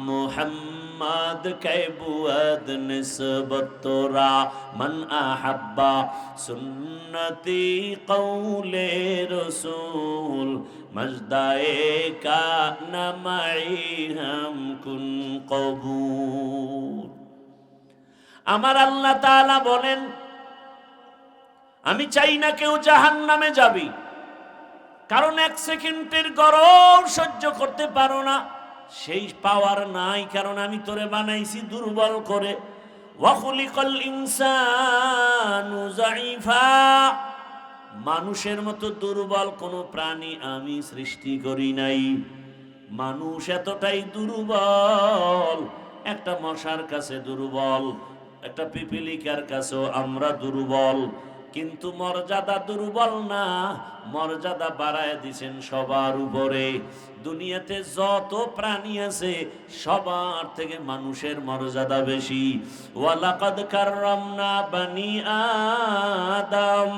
মুহাম্মদ কে বুয়াদ নিসবত তোরা, মান আহাব্বা সুন্নতি কৌলে রসূল, মজদায়ে কা নামাই হাম কুন কবুল। আমার আল্লাহ তাআলা বলেন, আমি চাই না কেউ জাহান্নামে যাবি, কারণ এক সেকেন্ডের গরম সহ্য করতে পারো না, সেই পাওয়ার নাই, কারণ আমি তোরে বানাইছি দুর্বল করে। ওয়া খুলিকাল ইনসানু যায়ীফা, মানুষের মতো দুর্বল কোনো প্রাণী আমি সৃষ্টি করি নাই। মানুষ এতটাই দুর্বল, একটা মশার কাছে দুর্বল, একটা পিপিলিকার কাছেও আমরা দুর্বল, কিন্তু মর্যাদা দুর্বল না, মর্যাদা বাড়ায় দিছেন সবার উপরে। দুনিয়াতে যত প্রাণী আছে সবার থেকে মানুষের মর্যাদা বেশি। ওয়ালাকাদ কাররামনা বানি আদম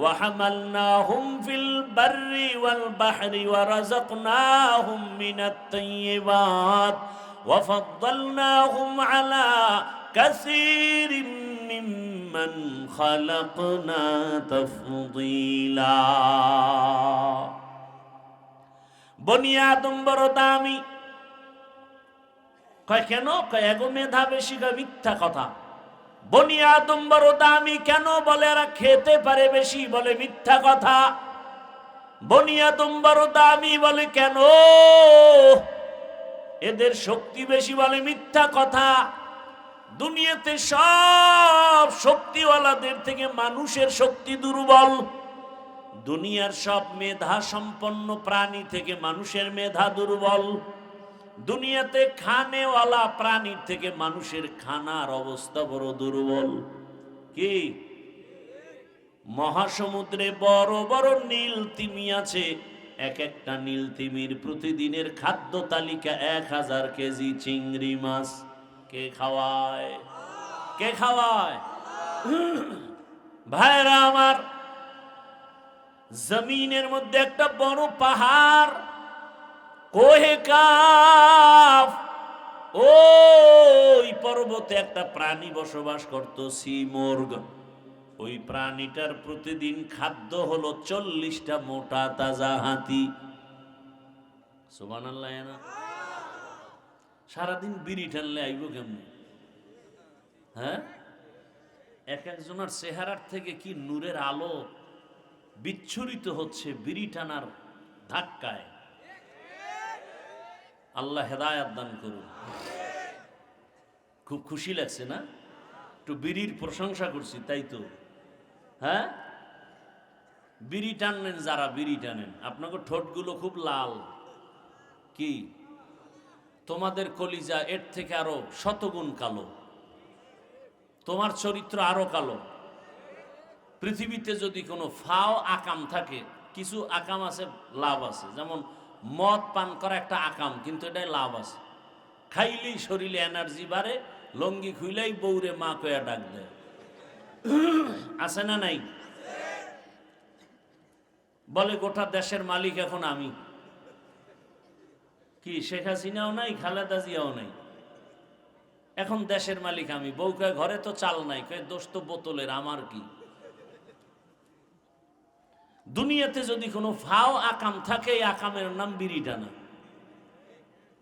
وحملناهم في البر والبحر ورزقناهم من الطيبات وفضلناهم على كثير ممن خلقنا تفضيلا। বনি আদম বড় দামি। কয় কেন? কয় এগো মেধা বেশি। কয় মিথ্যা কথা। বনি আদম বড় দামি কেন? বলে এরা খেতে পারে বেশি। বলে মিথ্যা কথা। বনি আদম বড় দামি বলে কেন? এদের শক্তি বেশি। বলে মিথ্যা কথা। দুনিয়াতে সব শক্তিওয়ালাদের থেকে মানুষের শক্তি দুর্বল। দুনিয়ার সব মেধা সম্পন্ন প্রাণী থেকে মানুষের মেধা দুর্বল। দুনিয়াতে খানেওয়ালা প্রাণীর থেকে মানুষের খানার অবস্থা বড় দুর্বল। কি? মহাসমুদ্রে বড় বড় নীল তিমি আছে। এক একটা নীল তিমির প্রতিদিনের খাদ্য তালিকা 1000 কেজি চিংড়ি মাছ। কে খাওয়ায়? কে খাওয়ায়? ভাইরা আমার, জমিনের মধ্যে একটা বড় পাহাড়, কোহে কাফ, ওই পর্বতে একটা প্রাণী বসবাস করত, সিমোর্গ। ওই প্রাণীটার প্রতিদিন খাদ্য হলো 40টা মোটা তাজা হাতি। সুবহানাল্লাহ। না সারাদিন বিড়ি টানলে আইব কেমনে? হ্যাঁ, এক একজনের চেহারার থেকে কি নূরের আলো বিচ্ছুরিত হচ্ছে বিড়ি টানার ধাক্কায়। আল্লাহ হেদায়াত দান করুন। খুব খুশি লাগছে না? একটু বিড়ির প্রশংসা করছি, তাই তো? হ্যাঁ, বিড়ি টানেন যারা, বিড়ি টানেন, আপনাকে ঠোঁটগুলো খুব লাল। কি? তোমাদের কলিজা এর থেকে আরো শতগুণ কালো। তোমার চরিত্র আরো কালো। পৃথিবীতে যদি কোনো ফাও আকাম থাকে, কিছু আকাম আছে লাভ আছে, যেমন মদ পান করা একটা আকাম, কিন্তু এটাই লাভ আছে। খাইলেই শরীরে এনার্জি বাড়ে, লঙ্গি খুইলেই বউরে মা কয়া ডাক দেয়। আছে না নাই? বলে গোটা দেশের মালিক এখন আমি। কি শেখ হাসিনাও নাই, খালেদা জিয়াও নাই, এখন দেশের মালিক আমি। বউ কয় ঘরে তো চাল নাই, কয় দোষ তো বোতলের, আমার কি? দুনিয়াতে যদি কোনো ফাও আকাম থাকে, এই আকামের নাম বিড়ি টানা।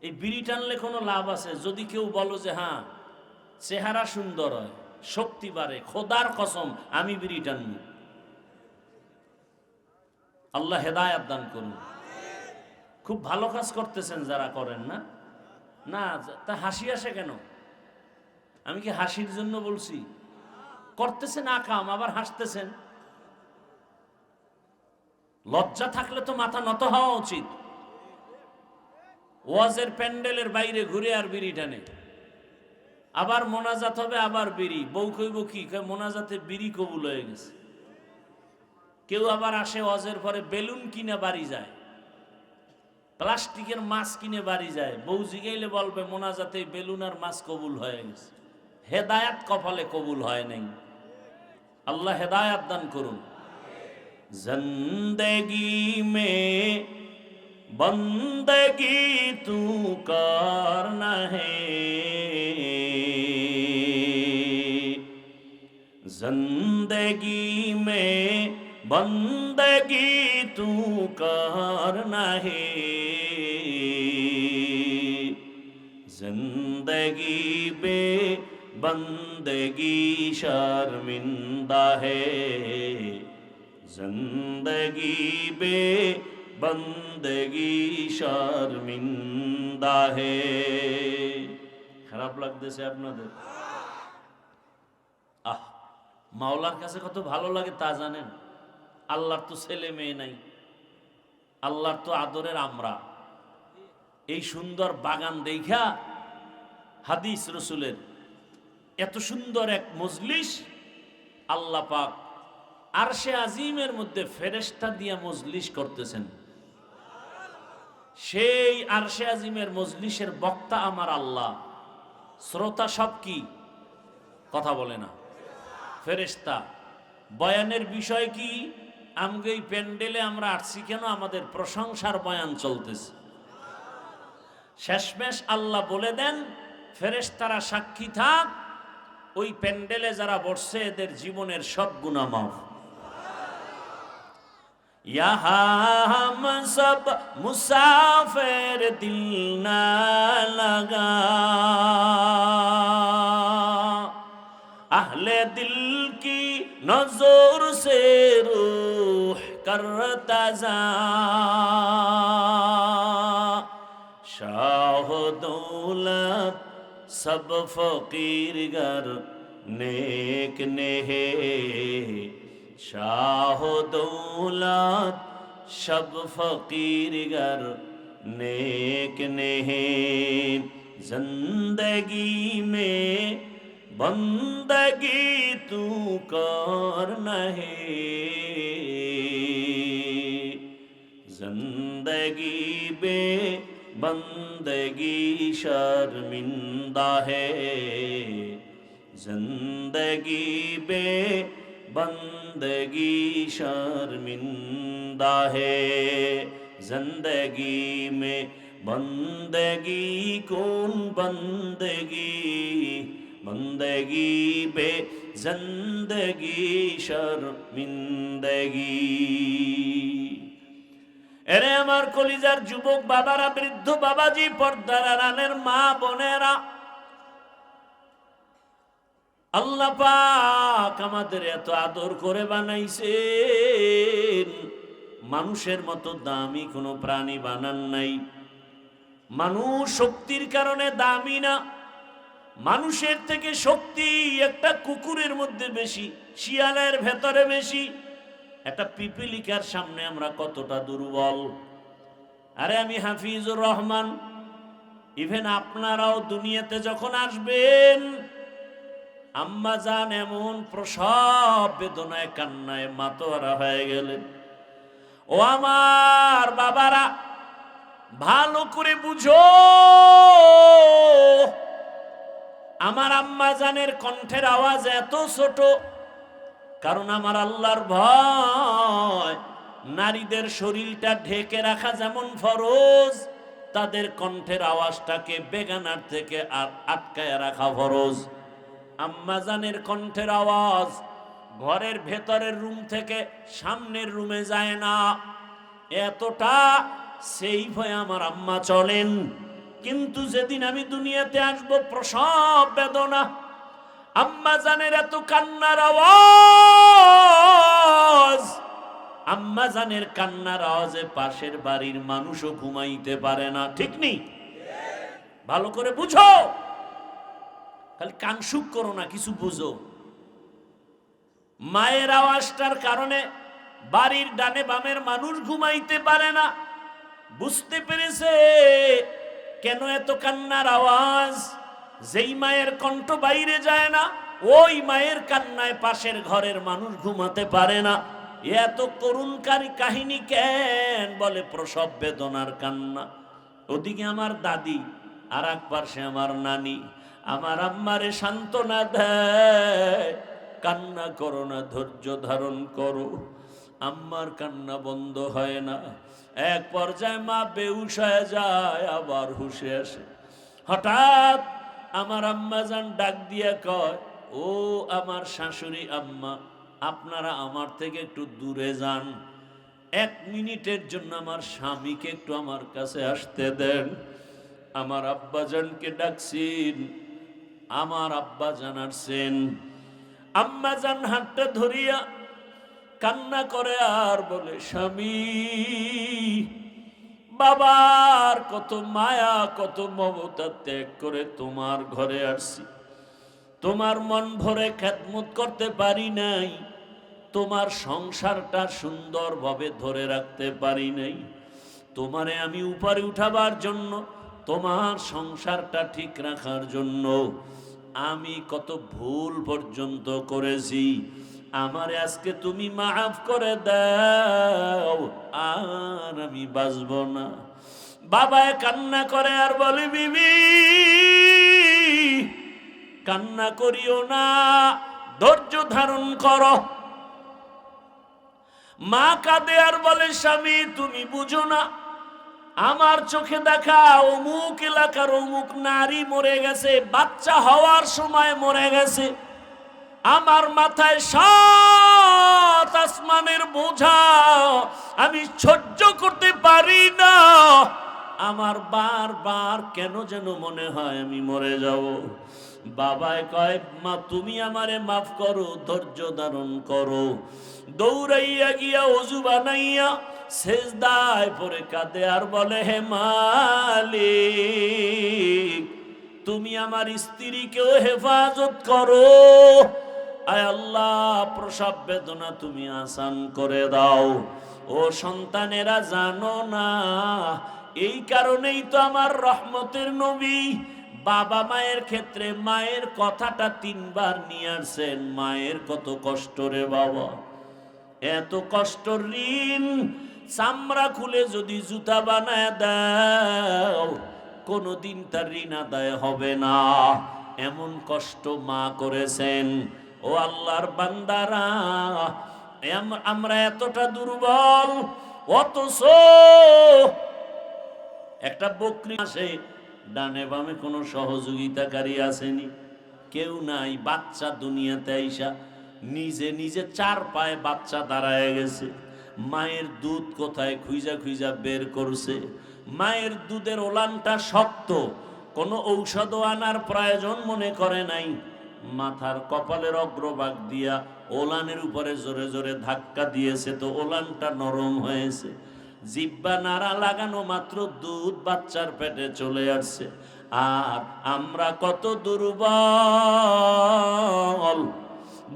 এই বিড়ি টানলে কোনো লাভ আছে? যদি কেউ বলো যে হ্যাঁ চেহারা সুন্দর হয়, শক্তি বাড়ে, খোদার কসম আমি বিড়ি টানবো। আল্লাহ হেদায়াত দান করুন। খুব ভালো কাজ করতেছেন যারা, করেন না? না তা হাসি আসে কেন? আমি কি হাসির জন্য বলছি? করতেছেন আকাম, আবার হাসতেছেন। লজ্জা থাকলে তো মাথা নত হওয়া উচিত। ওয়াজের প্যান্ডেলের বাইরে ঘুরে আর বিড়ি টানে, আবার মোনাজাত হবে, আবার বিড়ি। বউ কইব কি? মোনাজাতে বিড়ি কবুল হয়ে গেছে। কেউ আবার আসে ওয়াজের পরে বেলুন কিনে বাড়ি যায়, প্লাস্টিকের মাছ কিনে বাড়ি যায়। বউ জিগাইলে বলবে মোনাজাতে বেলুন আর মাছ কবুল হয়ে গেছে। হেদায়াত কপালে কবুল হয় নাই। আল্লাহ হেদায়াত দান করুন। জিন্দেগি মে বন্দগি তু করনা হে, जिंदगी में बंदगी तू करना है, जिंदगी बे बंदगी शर्मिंदा है, जिंदगी बे बंदगी शर्मिंदा है। খারাপ লাগতেছে আপনাদের? আহ, মাওলার কাছে কত ভালো লাগে তা জানেন? আল্লাহর তো ছেলে মেয়ে নাই, আল্লাহর তো আদরের আমরা। এই সুন্দর বাগান দেখা, হাদিস রসুলের এত সুন্দর এক মজলিস, আল্লাহ পাক আরশে আজিমের মধ্যে ফেরেশতা দিয়া মজলিস করতেছেন। সেই আরশে আজিমের মজলিসের বক্তা আমার আল্লাহ, শ্রোতা সব কি? কথা বলে না, ফেরেশতা। বয়ানের বিষয় কি? আমগে এই প্যান্ডেলে আমরা আসছি কেন? আমাদের প্রশংসার বয়ান চলতেছে। শেষমেশ আল্লাহ বলে দেন, ফেরেশতারা সাক্ষী থাক, ওই প্যান্ডেলে যারা বসছে এদের জীবনের সব গুনাহ মাফ। यहाँ हम सब मुसाफिर दिल ना लगा, अहले दिल की नजर से रूह करता जा, शाह दौलत सब फकीर गर नेक नेहे, शाह दौलत शब फकीर गर नेक नेहे, जिंदगी में बंदगी तू कर नहे, जिंदगी बे बंदगी शर्मिंदा है, जिंदगी बे बंदगी शर्मिंदा है, जिंदगी में बंदगी कौन बंदगी, बंदगी बे जिंदगी शर्मिंदगी। এরে আমার কলিজার যুবক বাবারা, বৃদ্ধ বাবাজি, পর্দার আড়ালের মা বোনেরা, আল্লাহ পাক আমাদের এত আদর করে বানাইছেন, মানুষের মতো দামি কোনো প্রাণী বানান নাই। মানুষ শক্তির কারণে দামি না, মানুষের থেকে শক্তি একটা কুকুরের মধ্যে বেশি, শিয়ালের ভেতরে বেশি। একটা পিপিলিকার সামনে আমরা কতটা দুর্বল। আরে আমি হাফিজুর রহমান, ইভেন আপনারাও দুনিয়াতে যখন আসবেন, আম্মা জান এমন প্রসব বেদনায় কান্নায় মাতোয়ারা হয়ে গেলেন। ও আমার বাবারা, ভালো করে বুঝো, আমার আম্মা জানের কণ্ঠের আওয়াজ এত ছোট, কারণ আমার আল্লাহর ভয়। নারীদের শরীরটা ঢেকে রাখা যেমন ফরজ, তাদের কণ্ঠের আওয়াজটাকে বেগানার থেকে আটকায় রাখা ফরজ। আম্মাজানের কণ্ঠের আওয়াজ ঘরের ভেতরের রুম থেকে সামনের রুমে যায় না, এতটা সেই ভয়ে আমার আম্মা চলেন। কিন্তু যেদিন আমি দুনিয়াতে আসবো, প্রসব বেদনা, আম্মাজানের এত কান্নার আওয়াজ, আম্মাজানের কান্নার আওয়াজে পাশের বাড়ির মানুষও ঘুমাইতে পারে না। ঠিক নেই? ভালো করে বুঝো, খালি কানসুক করো না, কিছু বুঝো। মায়ের আওয়াজটার কারণে বাড়ির ডানে বামের মানুষ ঘুমাইতে পারে না। বুঝতে পেরেছে কেন এত কান্নার আওয়াজ? যেই মায়ের কণ্ঠ বাইরে যায় না, ওই মায়ের কান্নায় পাশের ঘরের মানুষ ঘুমাতে পারে না। এত করুণকারী কাহিনী কেন? বলে প্রসব বেদনার কান্না। ওদিকে আমার দাদি, আর এক পাশে আমার নানি আমার আম্মারে সান্ত্বনা দেয়, কান্না করো না, ধৈর্য ধারণ করো। আম্মার কান্না বন্ধ হয় না। এক পর্যায়ে মা বেহুশ হয়ে যায়, আবার হুশে আসে। হঠাৎ আমার আম্মা জান ডাক দিয়া কয়, ও আমার শাশুড়ি আম্মা, আপনারা আমার থেকে একটু দূরে যান, 1 মিনিটের জন্য আমার স্বামীকে একটু আমার কাছে আসতে দেন। আমার আব্বা জানকে ডাকছেন, আমার আব্বা জান আসছেন। আম্মা জান হাতটা ধরিয়া কান্না করে আর বলে, স্বামী, বাবার কত মায়া কত মমতা ত্যাগ করে তোমার ঘরে আসছি, তোমার মন ভরে খেদমত করতে পারি নাই, তোমার সংসারটা সুন্দরভাবে ধরে রাখতে পারি নাই। তোমারে আমি উপরে উঠাবার জন্য, তোমার সংসারটা ঠিক রাখার জন্য আমি কত ভুল পর্যন্ত করেছি, আমারে আজকে তুমি মাফ করে দাও, আর আমি বাঁচব না। বাবায় কান্না করে আর বলে, বিবি কান্না করিও না, ধৈর্য ধারণ করো। মা কাঁদে আর বলে, স্বামী তুমি বুঝো না, আমার চোখে দেখা অমুক এলাকার অমুক নারী মরে গেছে, বাচ্চা হওয়ার সময় মরে গেছে। আমার মাথায় 7 আসমানের বোঝা, আমি সহ্য করতে পারি না। আমার বারবার কেন যেন মনে হয় আমি মরে যাব। বাবায় কয়, মা তুমি আমারে মাফ করো, ধৈর্য ধারণ করো। দৌড়াইয়া গিয়া ওযু বানাইয়া সেজদায় পড়ে কাঁদে আর বলে, হে মালিক, তুমি আমার স্ত্রীকেও হেফাজত করো। আয় আল্লাহ, প্রসব বেদনা তুমি আসান করে দাও। ও সন্তানেরা, জানো না, এই কারণেই তো আমার রহমতের নবী বাবা মায়ের ক্ষেত্রে মায়ের কথাটা 3 বার নিয়ে আসছেন। মায়ের কত কষ্ট রে বাবা, এত কষ্ট, ঋণ চামড়া খুলে যদি জুতা বানায় দাও, কোনদিন তার ঋণ আদায় হবে না। এমন কষ্ট মা করেছেন। ও আল্লাহর বান্দারা, আমরা এতটা দুর্বল, অথচ একটা বকরি আসে, ডানে বামে কোনো সহযোগিতাকারী আসেনি, কেউ নাই। বাচ্চা দুনিয়াতে আইসা নিজে নিজে 4 পায়ে বাচ্চা দাঁড়ায় গেছে। মায়ের দুধ কোথায় খুঁজা খুঁজা বের করছে। মায়ের দুধের ওলানটা শক্ত, কোনো ঔষধ আনার প্রয়োজন মনে করে নাই। মাথার কপালের অগ্রভাগ দিয়া ওলানের উপরে জোরে জোরে ধাক্কা দিয়েছে, তো ওলানটা নরম হয়েছে। জিব্বা নাড়া লাগানো মাত্র দুধ বাচ্চার পেটে চলে আসছে। আর আমরা কত দুর্বল,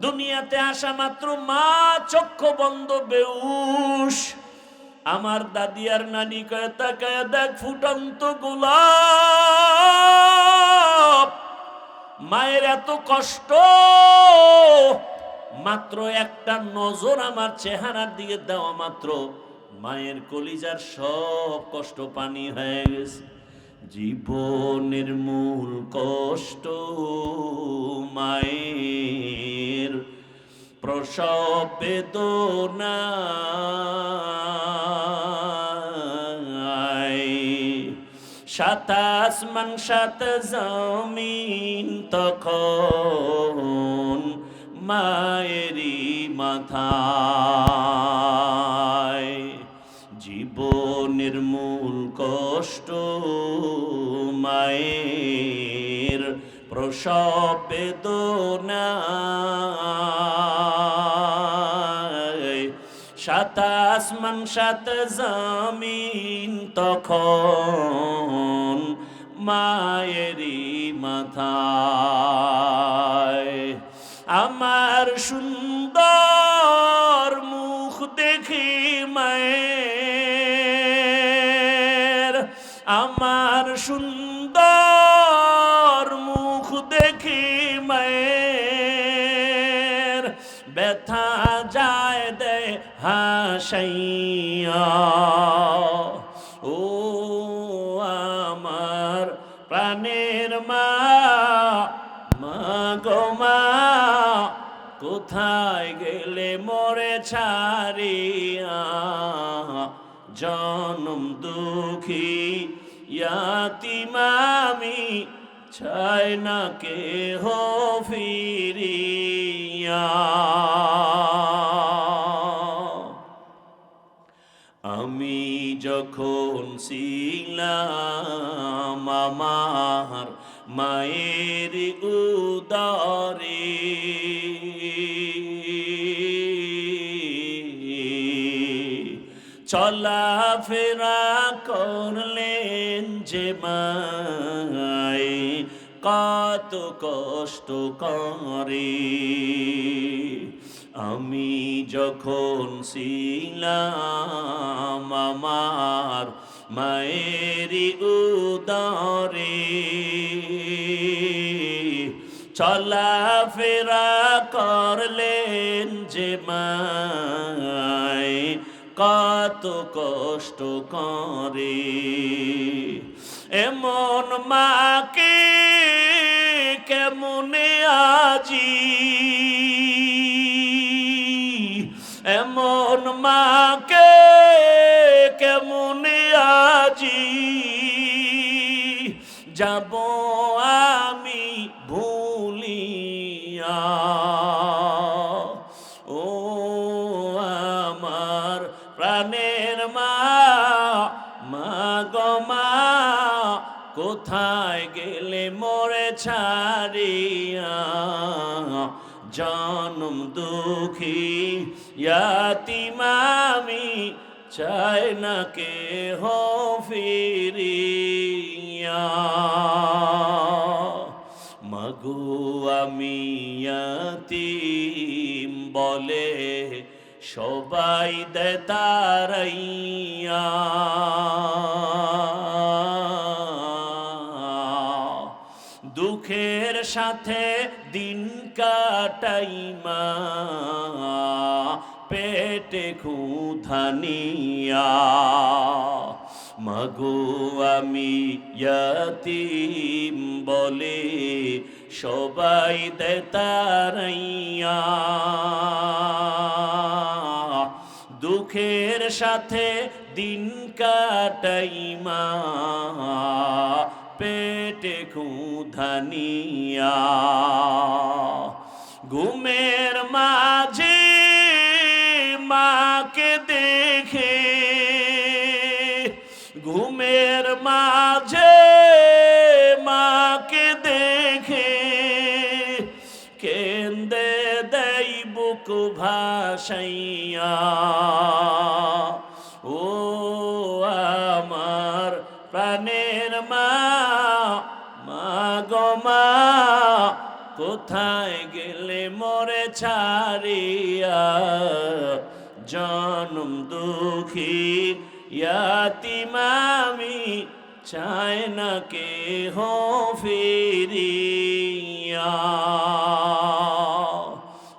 দুনিয়াতে আসা মাত্র মা চক্ষু বন্ধ, বেউস। আমার দাদি আর নানি কয়ে, তাকায় দেখ ফুটন্ত গোলাপ। মায়ের এত কষ্ট, মাত্র একটা নজর আমার চেহারার দিকে দেওয়া মাত্র মায়ের কলিজার সব কষ্ট পানি হয়ে গেছে। জীবনের মূল কষ্ট মায়ের, প্রসব বেদনা, 7 আসমান 7 জমিন তখন মায়েরই মাথায়। জীবনের মূল কষ্ট মায়ের, প্রসব বেদনা, 7 আসমান 7 জমিন তখন মায়েরই মাথায়। আমার সুন্দর মুখ দেখি মায়ের, আমার সুন্দর মুখ দেখি মায়ের, ব্যথা যায় দে হাসাইয়া। ও আমার প্রাণের মা, মা গো মা, কোথায় গেলে মোরে ছাড়িয়া, জনম দুঃখী ইয়াতিম আমি, চাই না কেহ ফিরিয়া। আমি যখন ছিলাম আমার মায়ের উদরে, চলাফেরা করলেন যে মায়, কত কষ্ট করে। আমি যখন ছিলাম আমার মায়ের উদরে, চলাফেরা করলেন যে মায় কত কষ্ট করে, এমন মাকে কেমনে আজি, এমন মাকে কেমনে আজি যাব আমি ভুলিয়া। ও আমার প্রাণের মা, মা গো মা, কোথায় গেলে মোরে ছাড়িয়া, জনম দুঃখী ইয়াতীম আমি, চাই না কেহ ফিরিয়া। মাগো আমি ইয়াতীম বলে সবাই দেয় তাড়াইয়া, দুঃখের সাথে দিন কাটাই মা, পেটে ক্ষুধা নিয়া। মাগো আমি ইয়াতীম বলে সবাই দেয় তাড়াইয়া, দুঃখের সাথে দিন কাটাই মা, পেটে ক্ষুধা নিয়া। ঘুমের মাঝে মাকে দেখে, ঘুমের মাঝে মাকে দেখে কেন্দে দেই বুক ভাসাইয়া। ও আমার প্রাণের মা, মা গো মা, কোথায় গেলে মোরে ছাড়িয়া, জনম দুঃখী ইয়াতীম আমি, চাই না কেহ ফিরিয়া।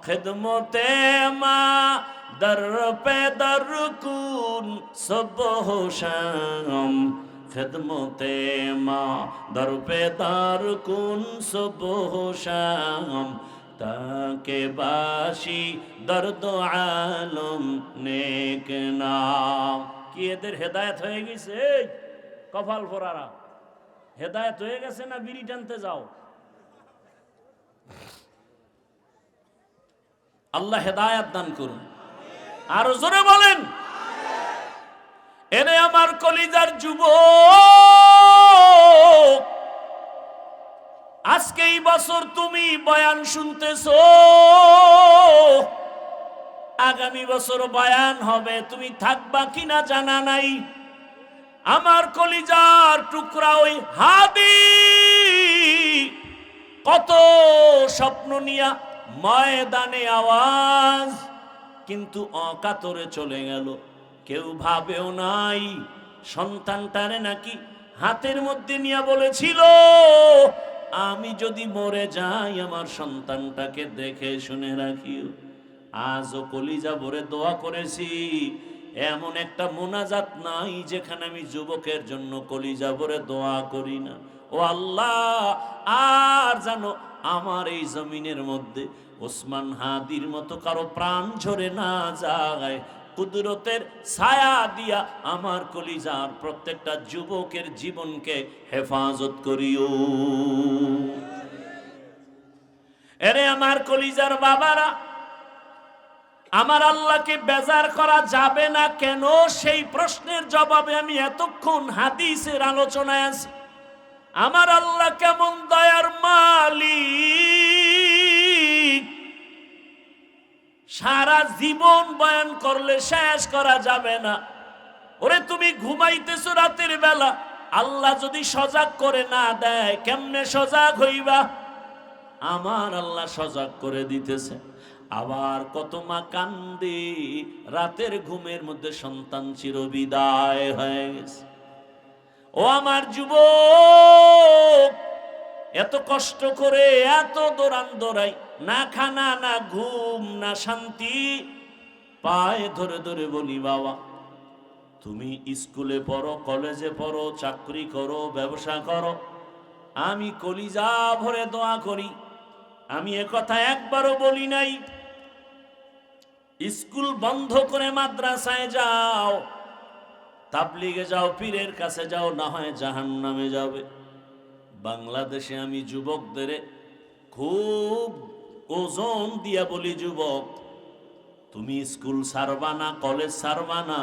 খিদমতে মা দর পে দর কুন সুবহ শাম, খিদমতে মা দর পে দর কুন সুবহ শাম, তাকে বাসি দর্দ আলম নেক নাম। কি এদের হেদায়েত হয়ে গেছে? কপাল ফোরারা হেদায়েত হয়ে গেছে না বিড়ি টানতে যাও? আল্লাহ হেদায়েত দান করুন। আরো জোরে বলেন। এনে আমার কলিজার যুবক, আজকে এই বছর তুমি বয়ান শুনতেছো, আগামী বছর বয়ান হবে, তুমি থাকবা কিনা জানা নাই। আমার কলিজার টুকরা ওই হাদি কত স্বপ্ন নিয়া ময়দানে আওয়াজ, কিন্তু অকাতরে চলে গেল। কেউ ভাবেও নাই সন্তানটারে নাকি হাতের মধ্যে নিয়ে বলেছিল, আমি যদি মরে যাই আমার সন্তানটাকে দেখে শুনে রাখিও। আজও কলিজা ভরে দোয়া করেছি, এমন একটা মোনাজাত নাই যেখানে আমি যুবকের জন্য কলিজা ভরে দোয়া করি না। ও আল্লাহ, আর জানো আমার এই জমিনের মধ্যে ওসমান হাদির মতো কারো প্রাণ ঝরে না যায়। কুদরতের ছায়া দিয়া আমার কলিজার প্রত্যেকটা যুবকের জীবনকে হেফাজত করিও। এরে আমার কলিজার বাবারা, আমার আল্লাহকে বেজার করা যাবে না কেন, সেই প্রশ্নের জবাবে আমি এতক্ষণ হাদিসের আলোচনায় আছি। আমার আল্লাহ কেমন দয়ার মালিক, সারা জীবন বয়ান করলে শেষ করা যাবে না। ওরে তুমি ঘুমাইতেছো রাতের বেলা, আল্লাহ যদি সজাগ করে না দেয় কেমনে সজাগ হইবা? আমার আল্লাহ সজাগ করে দিতেছে। আবার কত মা কান্দে, রাতের ঘুমের মধ্যে সন্তান চিরবিদায় হয়ে গেছে। ও আমার যুবক, এত কষ্ট করে এত দৌড়ান দৌড়াই, না খানা না ঘুম না শান্তি, পায়ে ধরে ধরে বলি বাবা তুমি স্কুলে পড়ো, কলেজে পড়ো, চাকরি করো, ব্যবসা করো, আমি কলিজা ভরে দোয়া করি। আমি একথা একবারও বলি নাই স্কুল বন্ধ করে মাদ্রাসায় যাও, তাবলিগে যাও, পীরের কাছে যাও, না হয় জাহান্নামে যাবে। বাংলাদেশে আমি যুবকদের খুব ওজন দিয়া বলি, যুবক তুমি স্কুল ছাড়বা না, কলেজ ছাড়বা না।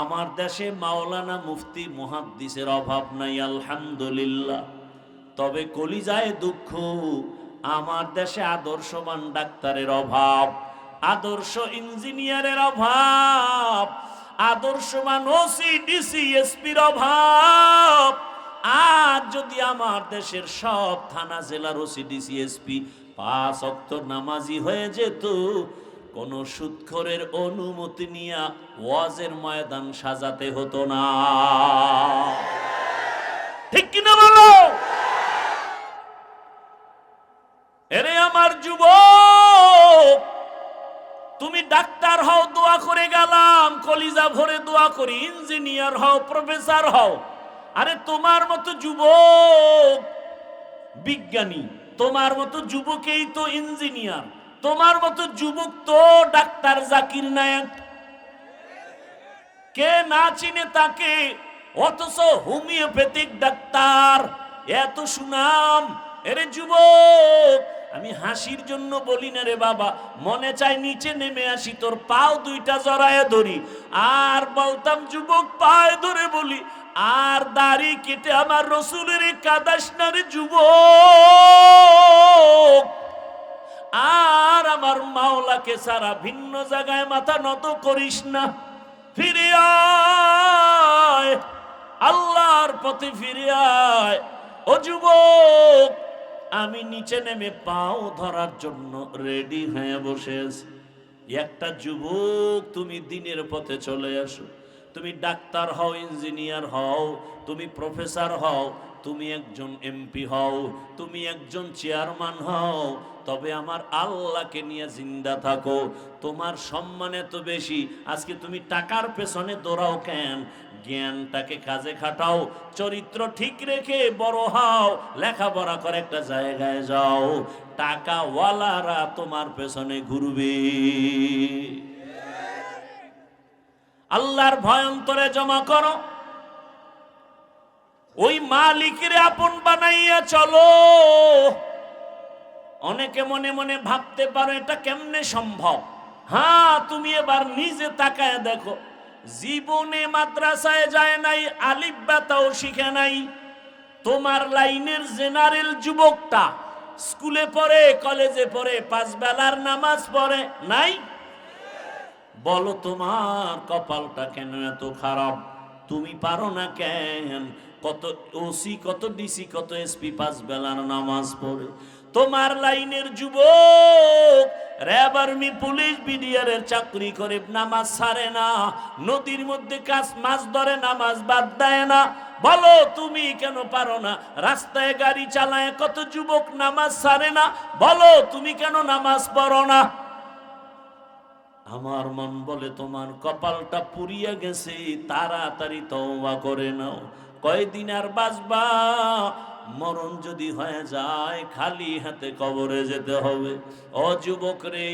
আমার দেশে মাওলানা মুফতি মুহাদ্দিসের অভাব নাই আলহামদুলিল্লাহ, তবে কলিজায় দুঃখ, আমার দেশে আদর্শবান ডাক্তারের অভাব, আদর্শ ইঞ্জিনিয়ারের অভাব, আদর্শবান ওসি ডিসি এসপির অভাব। আজ যদি আমার দেশের সব থানা জেলার ওসি ডিসি এসপি 5 ওয়াক্ত নামাজি হয়ে যেত, কোন সুদখোরের অনুমতি নিয়ে ওয়াজের ময়দান সাজাতে হতো না। ঠিক কিনা বলো? এরে আমার যুবক, তুমি ডাক্তার হও, দোয়া করে গেলাম, কলিজা ভরে দোয়া করি, ইঞ্জিনিয়ার হও, প্রফেসর হও। আরে তোমার মতো যুবক বিজ্ঞানী, তোমার মতো যুবকেই তো ইঞ্জিনিয়ার, তোমার মতো যুবক তো ডাক্তার জাকির নায়েক। কে না চিনে তাকে? অথচ হোমিওপ্যাথিক ডাক্তার, এত সুনাম। এরে যুবক, আমি হাসির জন্য বলি না রে বাবা, মনে চাই নিচে নেমে আসি, তোর পাও দুইটা জড়ায় ধরি, আর বলতাম যুবক পায়ে ধরে বলি, আর দাড়ি কেটে আমার রসুলের কাদাস না রে যুবক, আর আমার মাওলাকে সারা ভিন্ন জায়গায় মাথা নত করিস না। ফিরে আয়, আল্লাহর পথে ফিরে আয়। ও যুবক, আমি নিচে নেমে পাও ধরার জন্য রেডি হয়ে বসে আছি। একটা যুবক, তুমি দিনের পথে চলে আসো, তুমি ডাক্তার হও, ইঞ্জিনিয়ার হও, তুমি প্রফেসর হও, তুমি একজন এমপি হও, তুমি একজন চেয়ারম্যান হও, তবে আমার আল্লাহকে নিয়ে জিন্দা থাকো। তোমার সম্মান এত বেশি, আজকে তুমি টাকার পেছনে দৌড়াও কেন? জ্ঞানটাকে কাজে খাটাও, চরিত্র ঠিক রেখে বড় হও, লেখাপড়া করে একটা জায়গায় যাও, টাকাওয়ালারা তোমার পেছনে ঘুরবে। আল্লাহর ভয় অন্তরে জমা করো, ওই মালিকের আপন বানাইয়া চলো। অনেকে মনে মনে ভাবতে পারো এটা কেমনে সম্ভব। হ্যাঁ, তুমি এবার নিজে তাকায় দেখো, জীবনে মাদ্রাসায় যায় নাই, আলিফ বা তাও শিখে নাই। তোমার লাইনের জেনারেল যুবকটা স্কুলে পড়ে, কলেজে পড়ে, 5 বেলার নামাজ পড়ে নাই। বলো তোমার কপালটা কেন এত খারাপ? তুমি পারো না কেন? কত ওসি, কত ডিসি, কত এসপি 5 বেলার নামাজ পড়ে। তোমার লাইনের যুবক র্যাব, আর্মি, পুলিশ, বিডিআরের চাকরি করে, নামাজ ছাড়ে না, নদীর মধ্যে মাছ ধরে, নামাজ বাদ দেয় না। বলো তুমি কেন পারো না? রাস্তায় গাড়ি চালায় কত যুবক নামাজ ছাড়ে না, বলো তুমি কেন নামাজ পড়ো না? আমার মন বলে তোমার কপালটা পুড়িয়া গেছে, তাড়াতাড়ি তওবা করে নাও। কয়দিন আর বাঁচবা? মরণ যদি হয়ে যায় খালি হাতে কবরে যেতে হবে। ও যুবক রে,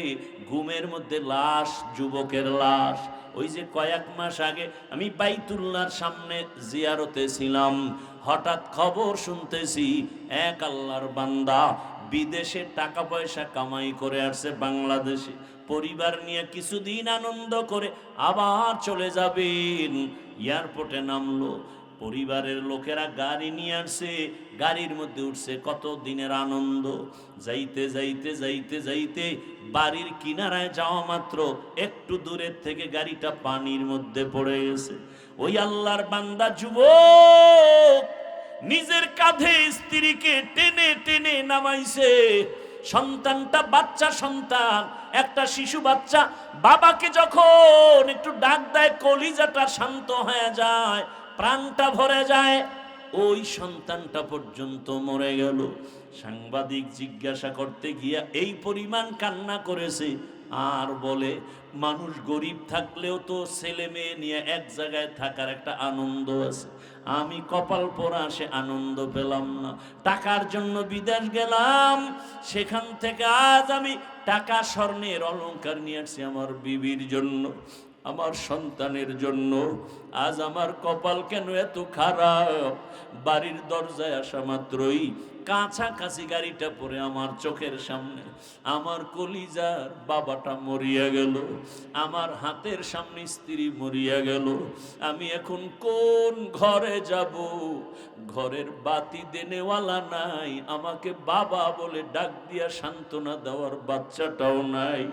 ঘুমের মধ্যে লাশ, যুবকের লাশ। ওই যে কয়েক মাস আগে আমি বাইতুল্লাহর সামনে জিয়ারতে ছিলাম, হঠাৎ খবর শুনতেছি এক আল্লাহর বান্দা বিদেশে টাকা পয়সা কামাই করে আসছে, বাংলাদেশে পরিবার নিয়ে কিছুদিন আনন্দ করে আবার চলে যাবেন। এয়ারপোর্টে নামলো, পরিবারের লোকেরা গাড়ি নিয়ে আসছে, গাড়ির মধ্যে উঠছে, কত দিনের আনন্দ। যাইতে যাইতে যাইতে যাইতে বাড়ির কিনারায় যাওয়া মাত্র একটু দূরের থেকে গাড়িটা পানির মধ্যে পড়ে গেছে। ওই আল্লাহর বান্দা যুবক নিজের কাঁধে স্ত্রীকে টেনে টেনে নামাইছে। সন্তানটা বাচ্চা সন্তান, একটা শিশু বাচ্চা বাবাকে যখন একটু ডাক দেয়, কলিজাটা শান্ত হয়ে যায়, প্রাণটা ভরে যায়। ওই সন্তানটা পর্যন্ত মরে গেল। সাংবাদিক জিজ্ঞাসা করতে গিয়া এই পরিমাণ কান্না করেছে। আর বলে, মানুষ গরিব থাকলেও তো ছেলে মেয়ে নিয়ে এক জায়গায় থাকার একটা আনন্দ আছে, আমি কপাল পোড়া সে আনন্দ পেলাম না। টাকার জন্য বিদেশ গেলাম, সেখান থেকে আজ আমি টাকা স্বর্ণের অলংকার নিয়ে আসছি আমার বিবির জন্য, আমার সন্তানের জন্য। আজ আমার কপাল কেন এত খারাপ, বাড়ির দরজায় আসা মাত্রই কাছাকাছি গাড়িটা পরে আমার চোখের সামনে আমার কলিজার বাবাটা মরিয়া গেল, আমার হাতের সামনে স্ত্রী মরিয়া গেল। আমি এখন কোন ঘরে যাব? ঘরের বাতি দেনেওয়ালা নাই, আমাকে বাবা বলে ডাক দিয়া সান্ত্বনা দেওয়ার বাচ্চাটাও নাই।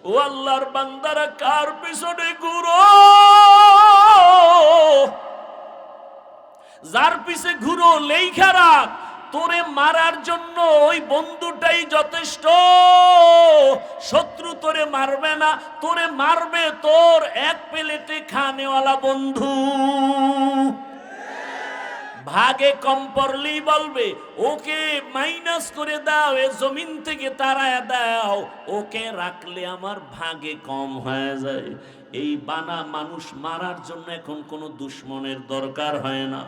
ও আল্লাহর বান্দারা, কার পিছনে ঘুরো? যার পিছে ঘুরো লেইখা রাখ, তোরে মারার জন্য ওই বন্ধুটাই যথেষ্ট। শত্রু তোরে মারবে না, তোরে মারবে তোর এক প্লেটে খানেওয়ালা বন্ধু। ভাগে কম পড়লেই বলবে ওকে মাইনাস করে দাও, এ জমিন থেকে তাড়ায় দাও, ওকে রাখলে আমার ভাগে কম হয়ে যায়। এই বানা মানুষ মারার জন্য এখন কোনো দুশ্মনের দরকার হয় না।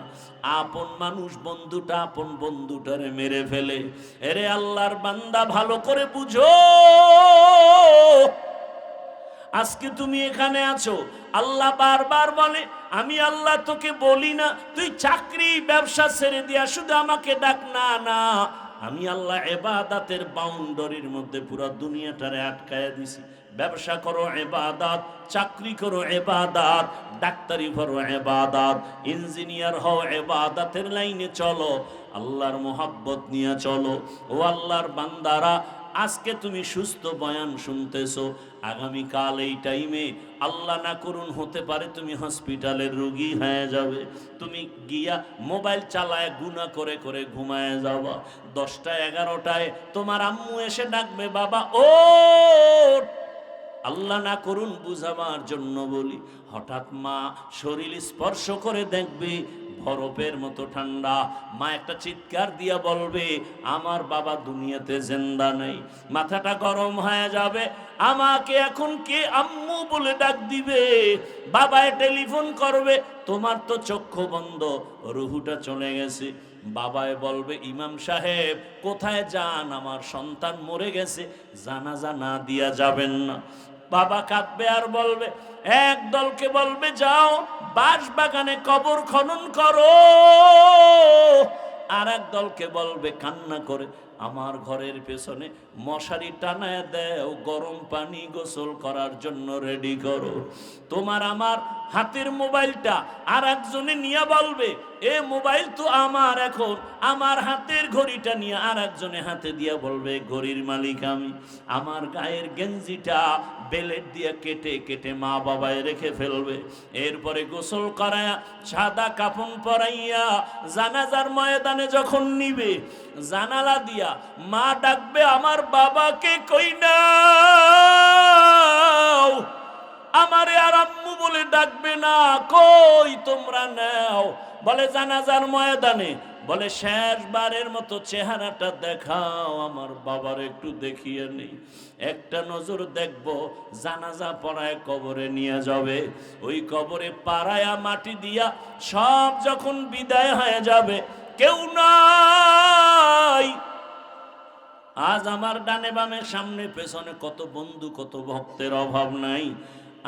আপন মানুষ বন্ধুটা আপন বন্ধুটারে মেরে ফেলে। এরে আল্লাহর বান্দা, ভালো করে বুঝো, আজকে তুমি এখানে আছো, আল্লাহ বারবার বলে, আমি আল্লাহ তোকে বলি না তুই চাকরি ব্যবসা ছেড়ে দিয়া শুধু আমাকে ডাক না। না, আমি আল্লাহ ইবাদতের বাউন্ডারির মধ্যে পুরো দুনিয়াটারে আটকায়া দিছি। ব্যবসা করো ইবাদত, চাকরি করো ইবাদত, ডাক্তারি করো ইবাদত, ইঞ্জিনিয়ার হও ইবাদতের লাইনে চলো, আল্লাহর মোহাব্বত নিয়ে চলো। ও আল্লাহর বান্দারা, আজকে তুমি সুস্থ বয়ান শুনতেছো, আগামীকাল এই টাইমে আল্লাহ না করুন হতে পারে তুমি হসপিটালের রোগী হয়ে যাবে। তুমি গিয়া মোবাইল চালায় গুনাহ করে করে ঘুমায় যাবা। 10টা 11টায় তোমার আম্মু এসে ডাকবে, বাবা ও, আল্লাহ না করুন বুঝাবার জন্য বলি, হঠাৎ মা শরীর স্পর্শ করে দেখবে বরফের মতো ঠান্ডা। মা একটা চিৎকার দিয়া বলবে, আমার বাবা দুনিয়াতে জিন্দা নেই। মাথাটা গরম হয়ে যাবে, আমাকে এখন কে আম্মু বলে ডাক দিবে, বাবায় টেলিফোন করবে, তোমার তো চক্ষু বন্ধ, রুহুটা চলে গেছে। বাবায় বলবে, ইমাম সাহেব কোথায় যান, আমার সন্তান মরে গেছে, জানাজা না দিয়া যাবেন না। বাবা কাঁদবে আর বলবে, এক দলকে বলবে যাও বাঁশ বাগানে কবর খনন করো, আর এক দলকে বলবে কান্না করে আমার ঘরের পেছনে মশারি টানায় দেও, গরম পানি গোসল করার জন্য রেডি করো। তোমার আমার হাতের মোবাইলটা আর একজনে নিয়ে বলবে, এ মোবাইল তো আমার, এখন আমার হাতের ঘড়িটা নিয়ে আর একজনে হাতে দিয়ে বলবে, ঘড়ির মালিক আমি। আমার গায়ের গেঞ্জিটা বেলেট দিয়ে কেটে কেটে মা বাবায় রেখে ফেলবে। এরপরে গোসল করায়া সাদা কাফন পরাইয়া জানাজার ময়দানে যখন নিবে, জানালা দিয়া মা ডাকবে, আমার বাবাকে কই নাও। আমারে আর আম্মু বলে ডাকবে না, কই তোমরা নাও। বলে জানাজার ময়দানে, বলে শেষবারের মতো চেহারাটা দেখাও, আমার বাবার একটু দেখিয়ে নেই, একটা নজর দেখবো। জানাজা পড়ায় কবরে নিয়ে যাবে, ওই কবরে পাড়ায়া মাটি দিয়া সব যখন বিদায় হয়ে যাবে, কেউ নাই। আজ আমার ডানে বামে সামনে পেছনে কত বন্ধু কত ভক্তের অভাব নাই।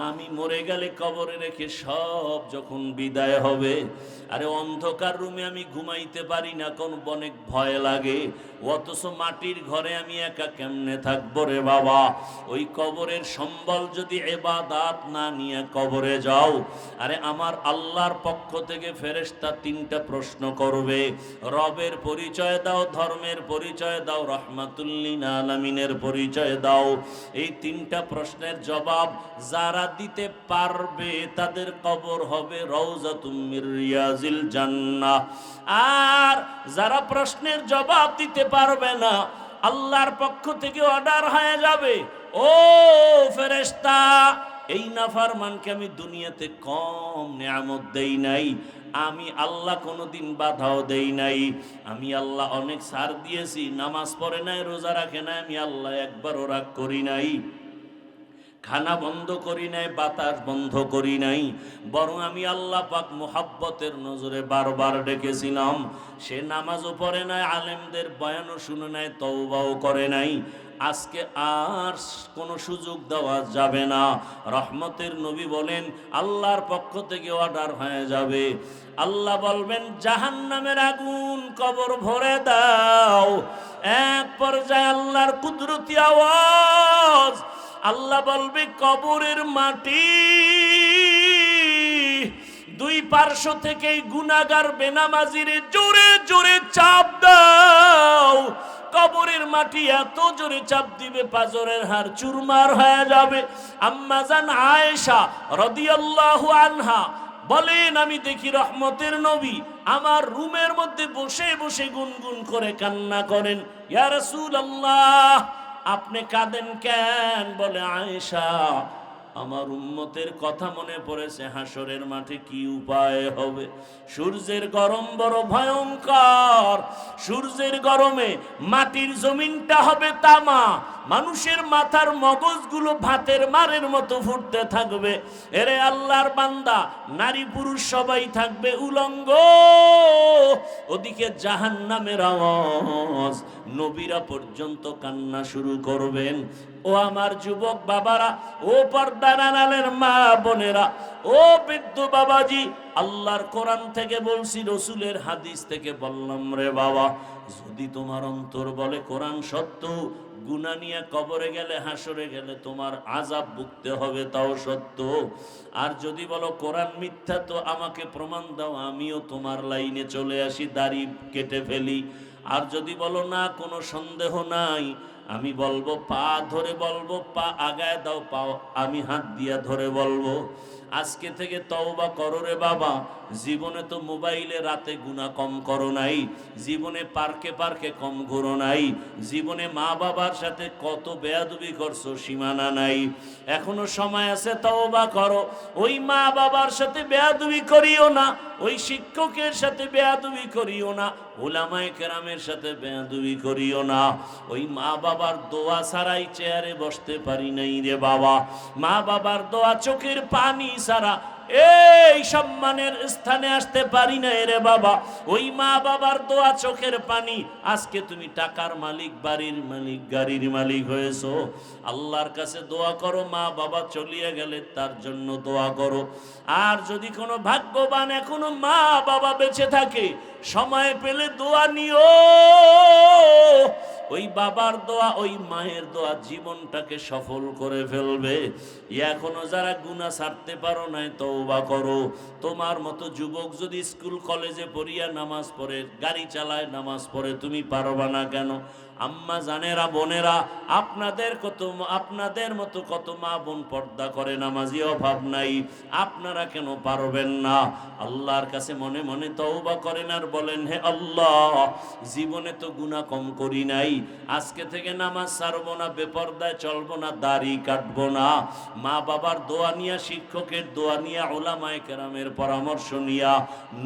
আমি মরে গেলে কবরে রেখে সব যখন বিদায় হবে, আরে অন্ধকার রুমে আমি ঘুমাইতে পারি না, কোন অনেক ভয় লাগে, অথচ মাটির ঘরে আমি একা কেমনে থাকবো রে বাবা। ওই কবরের সম্বল যদি ইবাদত না নিয়ে কবরে যাও, আরে আমার আল্লাহর পক্ষ থেকে ফেরেশতা 3টা প্রশ্ন করবে, রবের পরিচয় দাও, ধর্মের পরিচয় দাও, রাহমাতুল লিল আলামিনের পরিচয় দাও। এই 3টা প্রশ্নের জবাব যারা দিতে পারবে তাদের কবর হবে রওজাতুম মির রিয়াজিল জান্নাহ। আর যারা প্রশ্নের জবাব দিতে পারবে না, আল্লাহর পক্ষ থেকে অর্ডার হয়ে যাবে, ও ফেরেশতা, এই নাফরমানকে আমি দুনিয়াতে কম নিয়ামত দেই নাই, আমি আল্লাহ কোনোদিন বাধাও দেই নাই। আমি আল্লাহ অনেক ছাড় দিয়েছি, নামাজ পড়ে নাই, রোজা রাখে নাই, আমি আল্লাহ একবারও রাগ করি নাই, খানা বন্ধ করি নাই, বাতাস বন্ধ করি নাই, বরং আমি আল্লাহ পাক মুহাব্বতের নজরে বারবার ডেকেছিলাম। সে নামাজও পড়ে নাই, আলেমদের বয়ানও শুনে নাই, তওবাও করে নাই। আজকে আর কোনো সুযোগ দেওয়া যাবে না। রহমতের নবী বলেন আল্লাহর পক্ষ থেকে অর্ডার হয়ে যাবে। আল্লাহ বলবেন জাহান্নামের আগুন কবর ভরে দাও। এক পর্যায়ে আল্লাহর কুদরতি আওয়াজ, আল্লাহ বলবে কবরের মাটি দুই পার্শ্ব থেকে গুনাহগার বেনামাজিরে জোরে জোরে চাপ দাও। কবরের মাটি এত জোরে চাপ দিবে পাজরের হাড় চুরমার হয়ে যাবে। আম্মা জান আয়েশা রাদিয়াল্লাহু আনহা বলেন আমি দেখি রহমতের নবী আমার রুমের মধ্যে বসে বসে গুনগুন করে কান্না করেন। ইয়া রাসূলুল্লাহ, আপনি কাঁদেন কেন? বলে আয়েশা, আমার উম্মতের কথা মনে পড়েছে, হাসরের মাঠে কি উপায় হবে। সূর্যের গরম বড় ভয়ঙ্কর, সূর্যের গরমে মাটির জমিনটা হবে তামা, মানুষের মাথার মগজগুলো ভাতের মারের মতো ফুটতে থাকবে। এরে আল্লাহর বান্দা, নারী পুরুষ সবাই থাকবে উলঙ্গ। ওদিকে জাহান্নামের আওয়াজ, নবীরা পর্যন্ত কান্না শুরু করবেন। ও আমার যুবক বাবারা, ও পর্দার আড়ালের মা বোনেরা, ও বৃদ্ধ বাবাজি, আল্লাহর কোরআন থেকে বলছি, রসুলের হাদিস থেকে বললাম, রে বাবা, যদি তোমার অন্তর বলে কোরআন সত্য, গুনাহ নিয়ে কবরে গেলে হাসরে গেলে তোমার আযাব ভুগতে হবে, তাও সত্য। আর যদি বলো কোরআন মিথ্যা, তো আমাকে প্রমাণ দাও, আমিও তোমার লাইনে চলে আসি, দাড়ি কেটে ফেলি। আর যদি বলো না, কোনো সন্দেহ নাই, আমি বলবো পা ধরে বলবো, পা আগায় দাও, পাও আমি হাত দিয়া ধরে বলবো। আজকে থেকে তওবা করো রে বাবা। জীবনে তো মোবাইলে রাতে গুনাহ কম করো নাই, জীবনে পার্কে পার্কে কম ঘুরো নাই, জীবনে মা বাবার সাথে কত বেয়াদবি করছো সীমানা নাই। এখনো সময় আছে, তওবা করো। ওই মা বাবার সাথে বেয়াদবি করিও না, ওই শিক্ষকের সাথে বেয়াদবি করিও না, উলামায়ে কেরামের সাথে বেয়াদবি করিও না। ওই মা বাবার দোয়া ছাড়াই চেয়ারে বসতে পারি নাই রে বাবা। মা বাবার দোয়া, চোখের পানি ছাড়া এই সম্মানের স্থানে আসতে পারি না রে বাবা। ওই মা বাবার দোয়া, চোখের পানি, আজকে তুমি টাকার মালিক, বাড়ির মালিক, গাড়ির মালিক হয়েছো। আল্লাহর কাছে দোয়া করো, মা বাবা চলিয়ে গেলে তার জন্য দোয়া করো। আর যদি কোনো ভাগ্যবান এখনো মা বাবা বেঁচে থাকে, সময় পেলে দোয়া নিও। ওই বাবার দোয়া, ওই মায়ের দোয়া জীবনটাকে সফল করে ফেলবে। এখনো যারা গুনাহ ছাড়তে পারো নাই, তওবা করো। তোমার মতো যুবক যদি স্কুল কলেজে পড়িয়া নামাজ পড়ে, গাড়ি চালায় নামাজ পড়ে, তুমি পারবা না কেন? আম্মা জানেরা, বোনেরা, আপনাদের মতো কত মা বোন পর্দা করে, নামাজি অভাব নাই, আপনারা কেন পারবেন না? আল্লাহর কাছে মনে মনে তওবা করেন আর বলেন, হে আল্লাহ, জীবনে তো গুনাহ কম করি নাই, আজকে থেকে নামাজ ছাড়বো না, বেপরদায় চলবো না, দাড়ি কাটবো না। মা বাবার দোয়া নিয়া, শিক্ষকের দোয়া নিয়া, উলামায়ে কেরামের পরামর্শ নিয়া,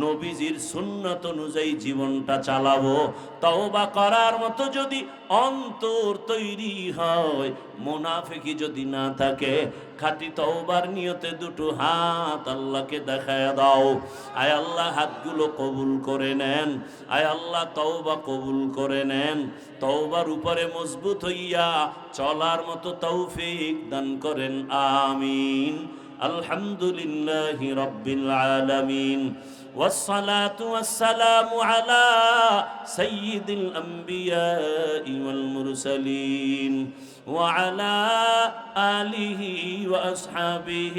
নবীজির সুন্নাত অনুযায়ী জীবনটা চালাবো। তওবা করার মতো যদি অন্তর তৈরি হয়, মুনাফিকি যদি না থাকে, খাঁটি তওবার নিয়তে দুটো হাত আল্লাহকে দেখায় দাও। আয় আল্লাহ, হাতগুলো কবুল করে নেন। আয় আল্লাহ, তওবা কবুল করে নেন। তওবার উপরে মজবুত হইয়া চলার মতো তৌফিক দান করেন, আমিন। আলহামদুলিল্লাহি রাব্বিল আলামিন। والصلاة والسلام على سيد الأنبياء والمرسلين وعلى آله وأصحابه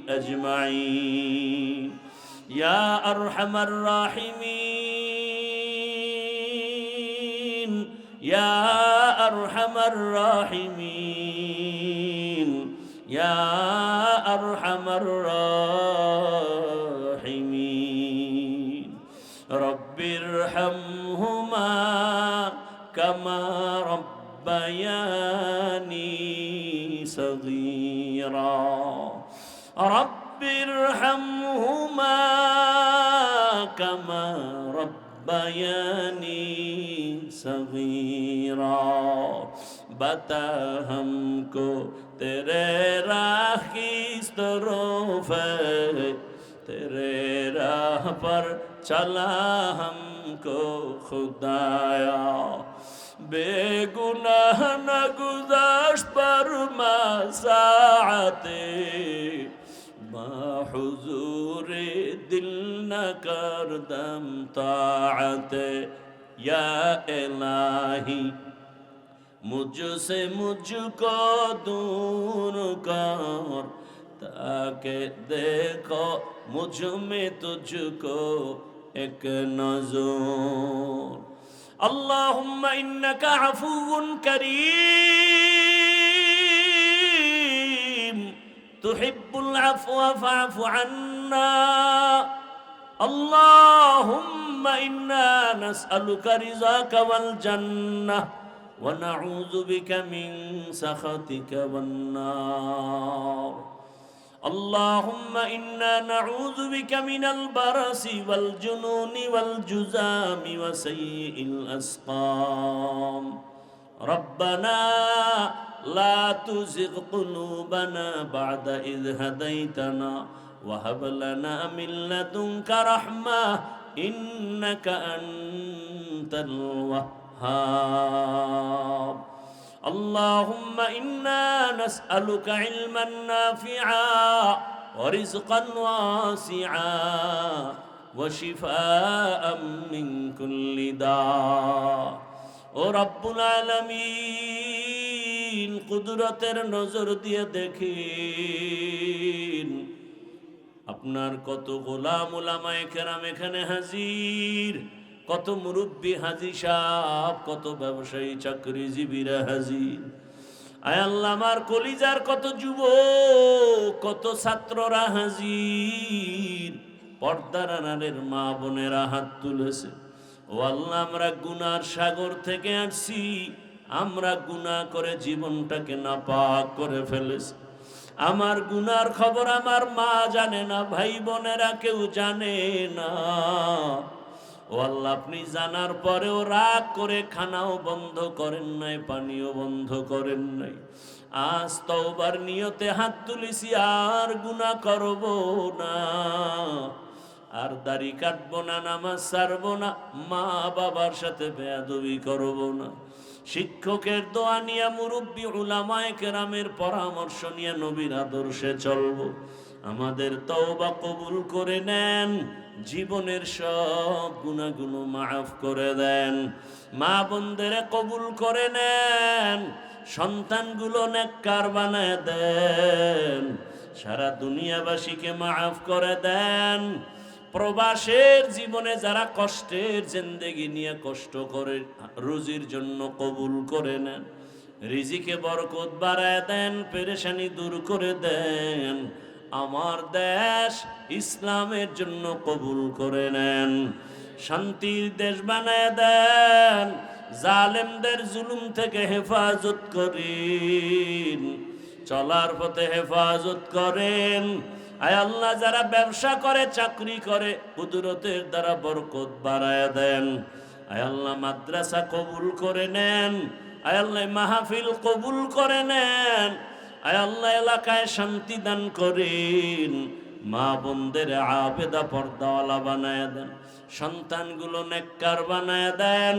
أجمعين يا أرحم الراحمين يا أرحم الراحمين يا أرحم الراحمين رب ارحمهما كما ربياني صغيرا رب इरहम्हुमा कमा रब्बयानी सगीरा। बता हमको तेरे राह किस तरफ है, तेरे राह पर चला हमको खुदाया। बेगुनाह न गुज़श्त पर साअते, हुज़ूरे दिल न करदम ताअते। या इलाही मुझसे मुझको दूर कर, ताकि देखो मुझ में तुझको एक नज़र। अल्लाहुम्मा इन्नका अफ़ुव्वुन करीम तुहिब्बुल अफ़्वा फ़अफ़ु अन्ना। अल्लाहुम्मा इन्ना नस्अलुका रिज़ाका वल जन्नह व नऊज़ु बिका मिन सख़तिका वन नार। अल्लाहुम्मा इन्ना नऊज़ु बिका मिनल बरसि वल जुनूनि वल जुज़ामि व सय्यिल अस्क़ाम। रब्बना ला तुज़िग़ क़ुलूबना बअद इज़ हदैतना व हब लना मिन लदुनका रहमह इन्नका अंतल वह्हाब। अल्लाहुम्मा इन्ना नस्अलुका इल्मन नाफ़िआ व रिज़्क़न वासिआ व शिफ़ाअन मिन कुल्लि दा। ও রব্বুল আলামিন, কুদরতের নজর দিয়ে দেখিন আপনার কত গোলাম ওলামায়ে কেরাম এখানে হাজির, কত মুরব্বী হাজী সাহেব, কত ব্যবসায়ী চাকরিজীবীরা হাজির। আয় আল্লাহ, আমার কলিজার কত যুবক, কত ছাত্ররা হাজির, পর্দার আড়ালের মা বোনেরা হাত তুলেছে। ও আল্লাহ, আমরা গুনার সাগর থেকে আসছি, আমরা গুনাহ করে জীবনটাকে নাপাক করে ফেলেছি। আমার গুনার খবর আমার মা জানে না, ভাই বোনেরা কেউ জানে না। ও আল্লাহ, আপনি জানার পরেও রাগ করে খানাও বন্ধ করেন নাই, পানিও বন্ধ করেন নাই। আজ তওবার নিয়তে হাত তুলেছি, আর গুনাহ করব না, আর দাড়ি কাটবো না, নামাজ ছাড়বো না, মা বাবার সাথে বেয়াদবি করব না। শিক্ষকের দোয়া নিয়ে, মুরব্বী উলামায়ে কেরামের পরামর্শ নিয়ে নবীর আদর্শে চলব। আমাদের তওবা কবুল করে নেন, জীবনের সব গুনাহগুলো মাফ করে দেন। মা বোনদের কবুল করে নেন, সন্তানগুলো নেককার বানায় দেন, সারা দুনিয়াবাসীকে মাফ করে দেন। প্রবাসের জীবনে যারা কষ্টের জিন্দেগি নিয়ে কষ্ট করে রুজির জন্য কবুল করে নেন, রিজিকে বরকত বাড়ায় দেন, পেরেশানি দূর করে দেন। আমার দেশ ইসলামের জন্য কবুল করে নেন, শান্তির দেশ বানায় দেন। জালেমদের জুলুম থেকে হেফাজত করেন, চলার পথে হেফাজত করেন। আয় আল্লাহ, যারা ব্যবসা করে, চাকরি করে, কুদরতের দ্বারা বরকত বাড়ায় দেন। আয় আল্লাহ, মাদ্রাসা কবুল করে নেন। আয় আল্লাহ, মাহফিল কবুল করে নেন। আয় আল্লাহ, এলাকায় শান্তি দান করেন। মা বোনদের আবেদা পর্দাওয়ালা বানায় দেন, সন্তানগুলো নেককার বানায় দেন।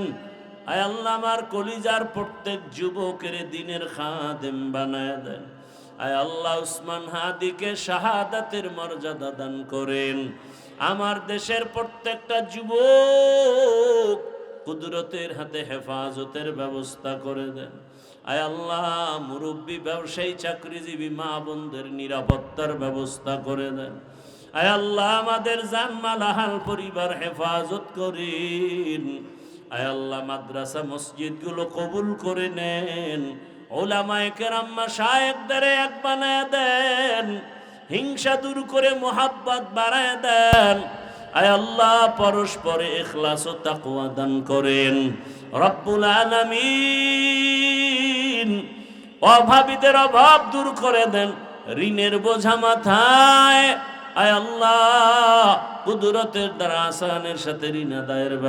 আয় আল্লাহ, আমার কলিজার প্রত্যেক যুবকের দিনের খাদেম বানায় দেন। আয় আল্লাহ, উসমান হাদিকে শাহাদাতের মর্যাদা দান করেন। আমার দেশের প্রত্যেকটা যুবক কুদরতের হাতে হেফাজতের ব্যবস্থা করে দেন। আয় আল্লাহ, মুরব্বী ব্যবসায়ী চাকরিজীবী মা বোনদের নিরাপত্তার ব্যবস্থা করে দেন। আয় আল্লাহ, আমাদের জানমাল আহাল পরিবার হেফাজত করেন। আয় আল্লাহ, মাদ্রাসা মসজিদগুলো কবুল করে নেন। উলামায়ে কেরাম মাশায়েখদের এক বানায় দেন, হিংসা দূর করে মুহাব্বত বাড়ায় দেন। আয় আল্লাহ, পরস্পরে ইখলাস ও তাকওয়া দান করেন। রব্বুল আলামিন, অভাবীদের অভাব দূর করে দেন, ঋণের বোঝা মাথায় আয় আল্লাহ কুদরতের দ্বারা আসানের সাথে ঋণ আদায়ের